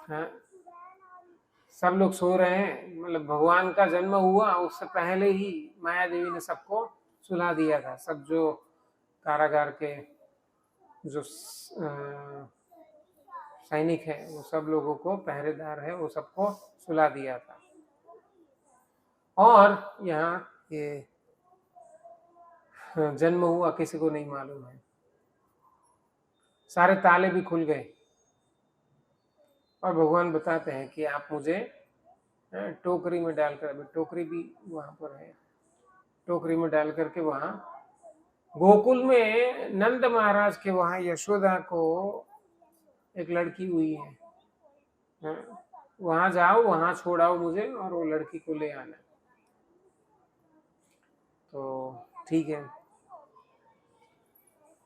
हाँ, सब लोग सो रहे हैं, मतलब भगवान का जन्म हुआ उससे पहले ही माया देवी ने सबको सुला दिया था। सब जो कारागार के जो सैनिक है वो सब लोगों को, पहरेदार है वो सबको सुला दिया था। और यहाँ ये जन्म हुआ किसी को नहीं मालूम है, सारे ताले भी खुल गए। और भगवान बताते हैं कि आप मुझे टोकरी में डालकर, अभी टोकरी भी वहां पर है, टोकरी में डाल करके वहां गोकुल में नंद महाराज के वहां यशोदा को एक लड़की हुई है, वहां जाओ, वहां छोड़ाओ मुझे और वो लड़की को ले आना। तो ठीक है।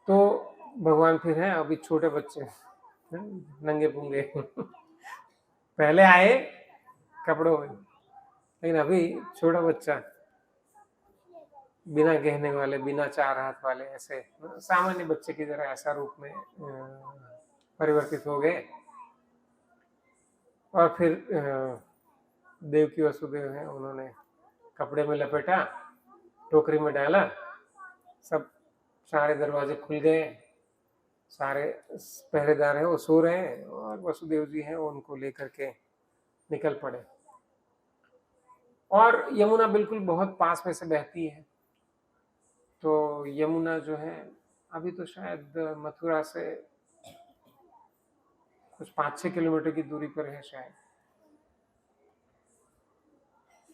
तो भगवान फिर है, अभी छोटे बच्चे नंगे पुंगे पहले आए कपड़ों में, लेकिन अभी छोटा बच्चा बिना गहने वाले, बिना चार हाथ वाले, ऐसे सामान्य बच्चे की तरह ऐसा रूप में परिवर्तित हो गए। और फिर देवकी वसुदेव हैं, उन्होंने कपड़े में लपेटा, टोकरी में डाला, सब सारे दरवाजे खुल गए, सारे पहरेदार हैं वो सो रहे हैं, और वसुदेव जी हैं वो उनको लेकर के निकल पड़े। और यमुना बिल्कुल बहुत पास में से बहती है, तो यमुना जो है अभी तो शायद मथुरा से कुछ 5-6 किलोमीटर की दूरी पर है शायद,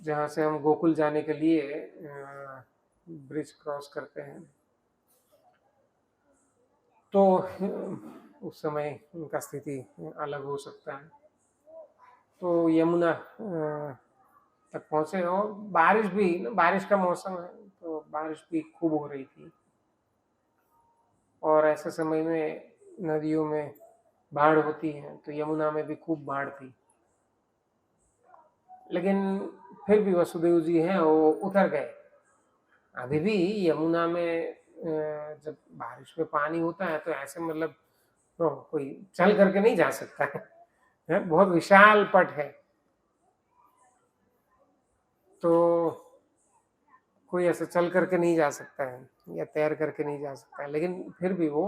जहाँ से हम गोकुल जाने के लिए ब्रिज क्रॉस करते हैं। तो उस समय उनका स्थिति अलग हो सकता है। तो यमुना तक पहुंचे, और बारिश भी, बारिश का मौसम है तो बारिश भी खूब हो रही थी, और ऐसे समय में नदियों में बाढ़ होती है, तो यमुना में भी खूब बाढ़ थी। लेकिन फिर भी वसुदेव जी हैं वो उतर गए। अभी भी यमुना में जब बारिश में पानी होता है तो ऐसे मतलब तो कोई चल करके नहीं जा सकता है, बहुत विशाल पट है, तो कोई ऐसे चल करके नहीं जा सकता है या तैर करके नहीं जा सकता है। लेकिन फिर भी वो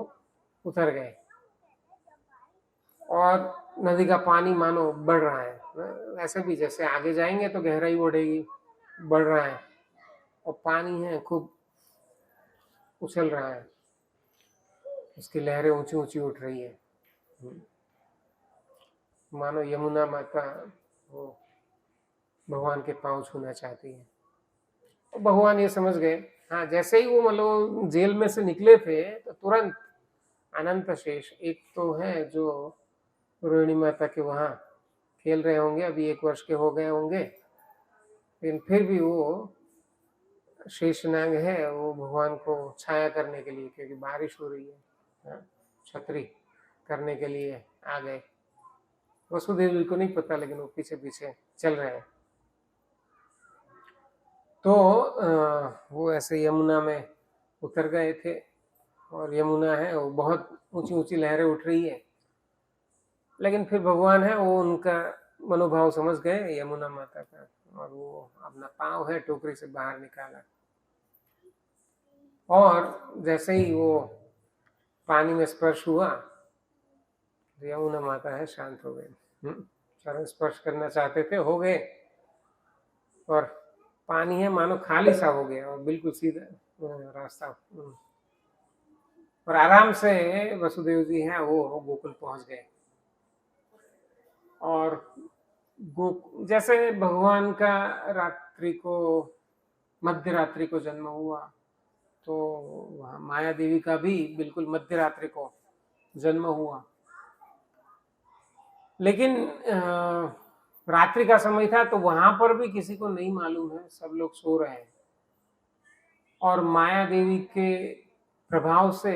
उतर गए, और नदी का पानी मानो बढ़ रहा है। ऐसे भी जैसे आगे जाएंगे तो गहराई बढ़ेगी, बढ़ रहा है, और पानी है खूब उछल रहा है, उसकी लहरें ऊंची ऊंची उठ रही है, मानो यमुना माता वो भगवान के पांव छूना चाहती है। और भगवान ये समझ गए। हाँ, जैसे ही वो मतलब जेल में से निकले थे तो तुरंत अनंत शेष, एक तो है जो रोहिणी माता के वहां खेल रहे होंगे, अभी 1 वर्ष के हो गए होंगे, लेकिन फिर भी वो शेषनाग है वो भगवान को छाया करने के लिए, क्योंकि बारिश हो रही है, छतरी करने के लिए आ गए। वसुदेव जी को नहीं पता, लेकिन वो पीछे पीछे चल रहे हैं। तो वो ऐसे यमुना में उतर गए थे, और यमुना है वो बहुत ऊंची ऊंची लहरें उठ रही है, लेकिन फिर भगवान है वो उनका मनोभाव समझ गए यमुना माता का, और वो अपना पांव है टोकरी से बाहर निकाला, और जैसे ही वो पानी में स्पर्श हुआ, यमुना माता है शांत हो गई। चरण स्पर्श करना चाहते थे, हो गए, और पानी है मानो खाली सा हो गया, और बिल्कुल सीधा रास्ता, और आराम से वसुदेव जी हैं वो गोकुल पहुंच गए। और जैसे भगवान का रात्रि को, मध्य रात्रि को जन्म हुआ, तो वहाँ माया देवी का भी बिल्कुल मध्य रात्रि को जन्म हुआ। लेकिन रात्रि का समय था, तो वहां पर भी किसी को नहीं मालूम है, सब लोग सो रहे हैं, और माया देवी के प्रभाव से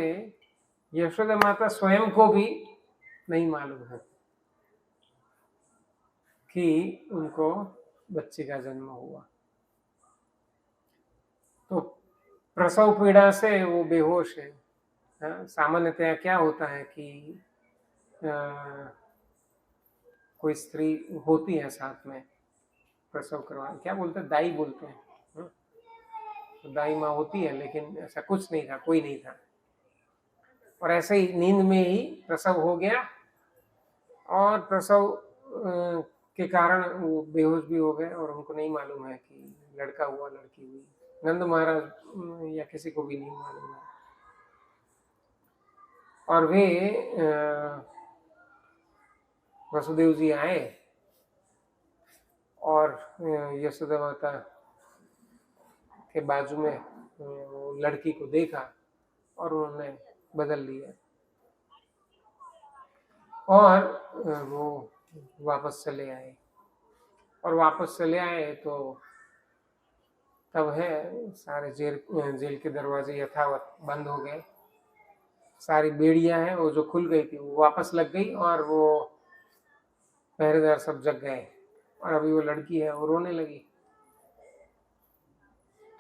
यशोदा माता स्वयं को भी नहीं मालूम है कि उनको बच्चे का जन्म हुआ। तो प्रसव पीड़ा से वो बेहोश है। सामान्यतया क्या होता है कि कोई स्त्री होती है साथ में प्रसव करवा, क्या बोलते हैं, दाई बोलते हैं, तो दाई माँ होती है, लेकिन ऐसा कुछ नहीं था, कोई नहीं था, और ऐसे ही नींद में ही प्रसव हो गया, और प्रसव के कारण वो बेहोश भी हो गए, और उनको नहीं मालूम है कि लड़का हुआ लड़की हुई। नंद महाराज या किसी को भी नहीं मालूम है। और वे वसुदेव जी आए, और यशोदा माता के बाजू में लड़की को देखा, और उन्होंने बदल लिया, और वो वापस चले आए। और वापस चले आए तो तब है सारे जेल के दरवाजे यथावत बंद हो गए, सारी बेड़ियां हैं वो जो खुल गई थी वो वापस लग गई, और वो पहरेदार सब जग गए और अभी वो लड़की है वो रोने लगी।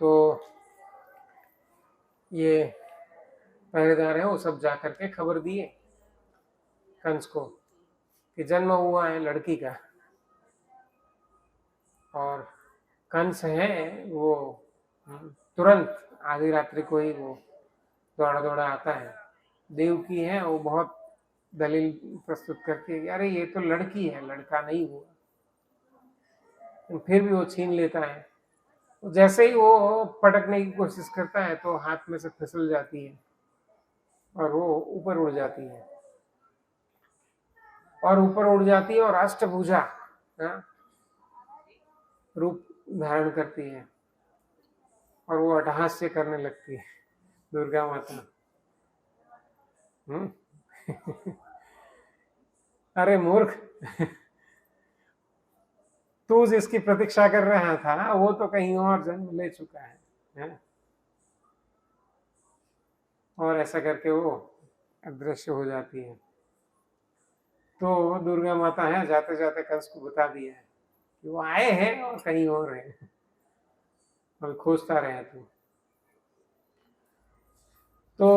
तो ये पहरेदार है वो सब जा करके खबर दिए कंस को कि जन्म हुआ है लड़की का। और कंस है वो तुरंत आधी रात्रि को ही वो दौड़ा दौड़ा आता है। देवकी है वो बहुत दलील प्रस्तुत करती है कि अरे ये तो लड़की है, लड़का नहीं हुआ। फिर भी वो छीन लेता है। जैसे ही वो पटकने की कोशिश करता है तो हाथ में से फिसल जाती है और वो ऊपर उड़ जाती है और अष्टभुजा रूप धारण करती है और वो अट्टहास्य करने लगती है दुर्गा माता। अरे मूर्ख, तू जिसकी प्रतीक्षा कर रहा था वो तो कहीं और जन्म ले चुका है? और ऐसा करके वो अदृश्य हो जाती है। तो दुर्गा माता है जाते जाते कंस को बता दिया है कि वो आए हैं और कहीं और है और खोजता रहे तू। तो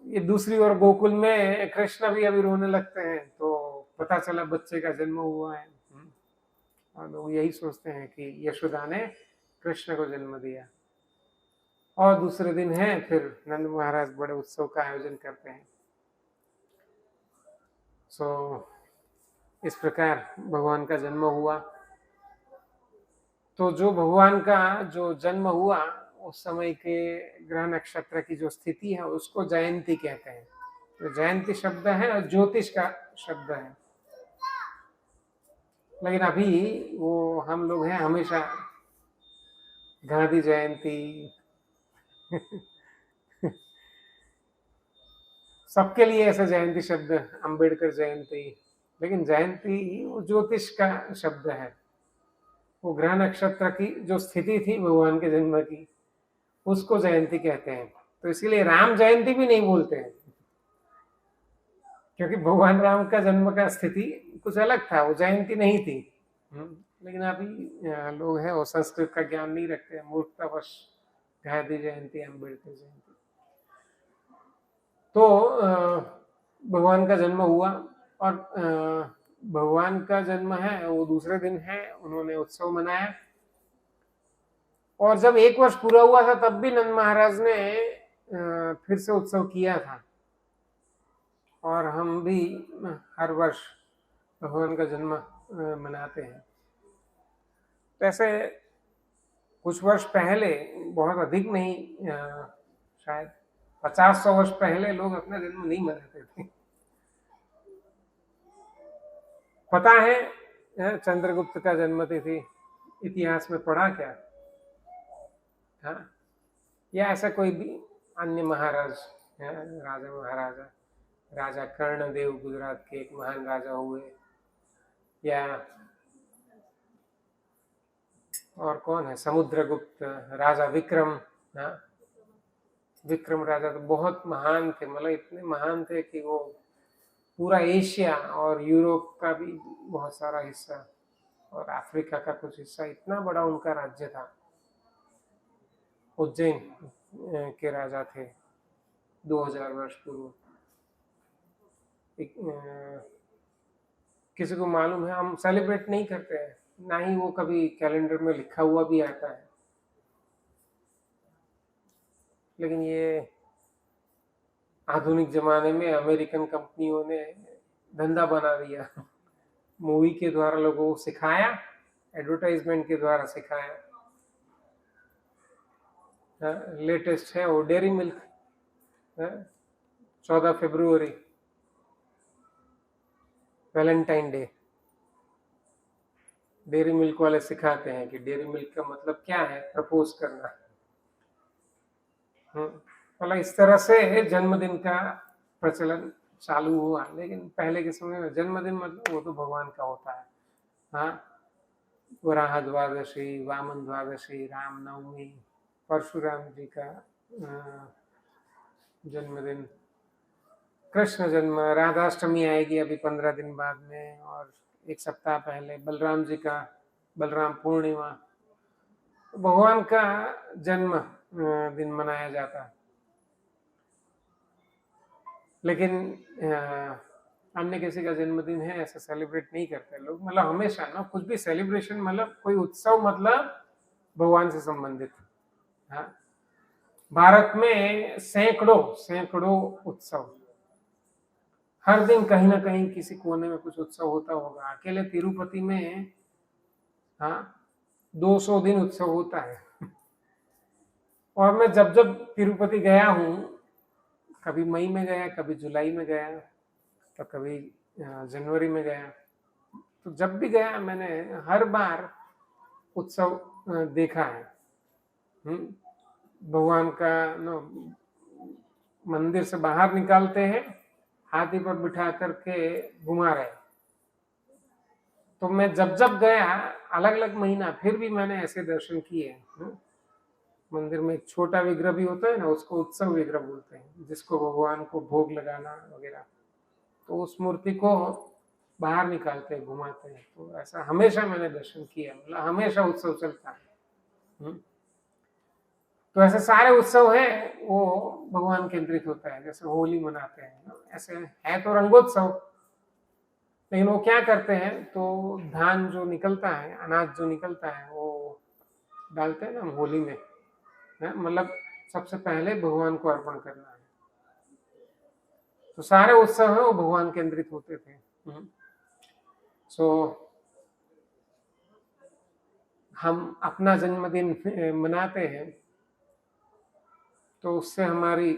ये दूसरी ओर गोकुल में कृष्ण भी अभी रोने लगते हैं। तो पता चला बच्चे का जन्म हुआ है और लोग यही सोचते हैं कि यशोदा ने कृष्ण को जन्म दिया। और दूसरे दिन है फिर नंद महाराज बड़े उत्सव का आयोजन करते हैं। इस प्रकार भगवान का जन्म हुआ। तो जो भगवान का जो जन्म हुआ उस समय के ग्रह नक्षत्र की जो स्थिति है उसको जयंती कहते हैं। तो जयंती शब्द है और ज्योतिष का शब्द है। लेकिन अभी वो हम लोग हैं हमेशा गांधी जयंती सबके लिए ऐसा जयंती शब्द, अंबेडकर जयंती। लेकिन जयंती वो ज्योतिष का शब्द है। वो ग्रह नक्षत्र की जो स्थिति थी भगवान के जन्म की उसको जयंती कहते हैं। तो इसीलिए राम जयंती भी नहीं बोलते हैं क्योंकि भगवान राम का जन्म का स्थिति कुछ अलग था, वो जयंती नहीं थी। लेकिन अभी लोग हैं वो संस्कृत का ज्ञान नहीं रखते, मूर्खतावश गांधी जयंती, अम्बेडकर जयंती। तो भगवान का जन्म हुआ और भगवान का जन्म है वो दूसरे दिन है उन्होंने उत्सव मनाया। और जब 1 वर्ष पूरा हुआ था तब भी नंद महाराज ने फिर से उत्सव किया था। और हम भी हर वर्ष भगवान का जन्म मनाते हैं। वैसे कुछ वर्ष पहले, बहुत अधिक नहीं, शायद 50-100 वर्ष पहले लोग अपना जन्म नहीं मनाते थे। पता है चंद्रगुप्त का जन्म तिथि इतिहास में पढ़ा क्या? हाँ, या ऐसा कोई भी अन्य महाराज, राजा महाराजा, राजा कर्णदेव गुजरात के एक महान राजा हुए, या और कौन है, समुद्रगुप्त, राजा विक्रम। हाँ, विक्रम राजा तो बहुत महान थे, मतलब इतने महान थे कि वो पूरा एशिया और यूरोप का भी बहुत सारा हिस्सा और अफ्रीका का कुछ हिस्सा, इतना बड़ा उनका राज्य था। उज्जैन के राजा थे 2000 वर्ष पूर्व। किसी को मालूम है? हम सेलिब्रेट नहीं करते हैं, ना ही वो कभी कैलेंडर में लिखा हुआ भी आता है। लेकिन ये आधुनिक जमाने में अमेरिकन कंपनियों ने धंधा बना दिया। मूवी के द्वारा लोगों को सिखाया, एडवर्टाइजमेंट के द्वारा सिखाया। लेटेस्ट है वो डेयरी मिल्क, 14 फरवरी वैलेंटाइन डे। डेयरी मिल्क वाले सिखाते हैं कि डेयरी मिल्क का मतलब क्या है, प्रपोज करना। मतलब इस तरह से जन्मदिन का प्रचलन चालू हुआ। लेकिन पहले के समय में जन्मदिन मतलब वो तो भगवान का होता है। हाँ, वराह द्वादशी, वामन द्वादशी, रामनवमी, परशुराम जी का जन्मदिन, कृष्ण जन्म, राधाष्टमी आएगी अभी 15 दिन बाद में, और एक सप्ताह पहले बलराम जी का बलराम पूर्णिमा, भगवान का जन्म दिन मनाया जाता है। लेकिन अन्य किसी का जन्मदिन है ऐसा सेलिब्रेट नहीं करते लोग। मतलब हमेशा ना कुछ भी सेलिब्रेशन, मतलब कोई उत्सव, मतलब भगवान से संबंधित। हाँ, भारत में सैकड़ों उत्सव, हर दिन कहीं ना कहीं किसी कोने में कुछ उत्सव होता होगा। अकेले तिरुपति में 200 दिन उत्सव होता है। और मैं जब जब तिरुपति गया हूँ, कभी मई में गया, कभी जुलाई में गया, तो कभी जनवरी में गया, तो जब भी गया मैंने हर बार उत्सव देखा है। भगवान का मंदिर से बाहर निकालते हैं, हाथी पर बिठा करके घुमा रहे। तो मैं जब जब गया, अलग अलग महीना, फिर भी मैंने ऐसे दर्शन किए। मंदिर में एक छोटा विग्रह भी होता है ना, उसको उत्सव विग्रह बोलते हैं, जिसको भगवान को भोग लगाना वगैरह। तो उस मूर्ति को बाहर निकालते हैं, घुमाते हैं। तो ऐसा हमेशा मैंने दर्शन किया, मतलब हमेशा उत्सव चलता है। तो ऐसे सारे उत्सव है वो भगवान केंद्रित होता है। जैसे होली मनाते हैं, ऐसे है तो रंगोत्सव, लेकिन वो क्या करते हैं, तो धान जो निकलता है, अनाज जो निकलता है, वो डालते हैं ना होली में, मतलब सबसे पहले भगवान को अर्पण करना है। तो सारे उत्सव है वो भगवान केंद्रित होते थे। सो हम अपना जन्मदिन मनाते हैं, तो उससे हमारी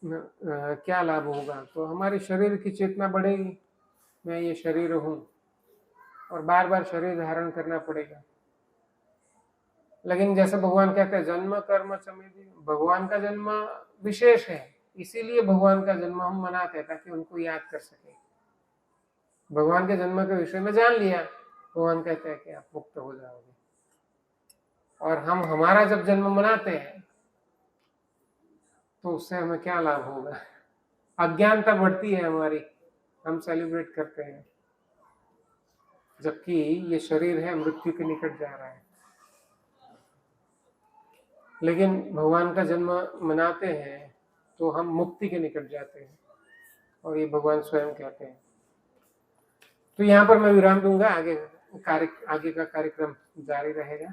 क्या लाभ होगा, तो हमारी शरीर की चेतना बढ़ेगी, मैं ये शरीर हूँ, और बार बार शरीर धारण करना पड़ेगा। लेकिन जैसे भगवान कहते हैं जन्म कर्म चमेति, भगवान का जन्म विशेष है, इसीलिए भगवान का जन्म हम मनाते हैं, ताकि उनको याद कर सके। भगवान के जन्म के विषय में जान लिया, भगवान कहते हैं कि आप मुक्त हो जाओगे। और हम हमारा जब जन्म मनाते हैं तो उससे हमें क्या लाभ होगा, अज्ञानता बढ़ती है हमारी, हम सेलिब्रेट करते हैं, जबकि ये शरीर है मृत्यु के निकट जा रहा है। लेकिन भगवान का जन्म मनाते हैं तो हम मुक्ति के निकट जाते हैं, और ये भगवान स्वयं कहते हैं। तो यहाँ पर मैं विराम दूंगा, आगे का कार्यक्रम जारी रहेगा।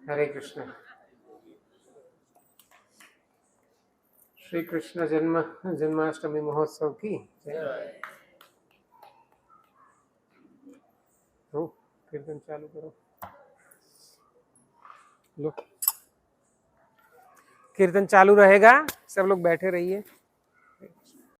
हरे कृष्ण। श्री कृष्ण जन्माष्टमी महोत्सव की जय। तो कीर्तन चालू करो, लो कीर्तन चालू रहेगा, सब लोग बैठे रहिए।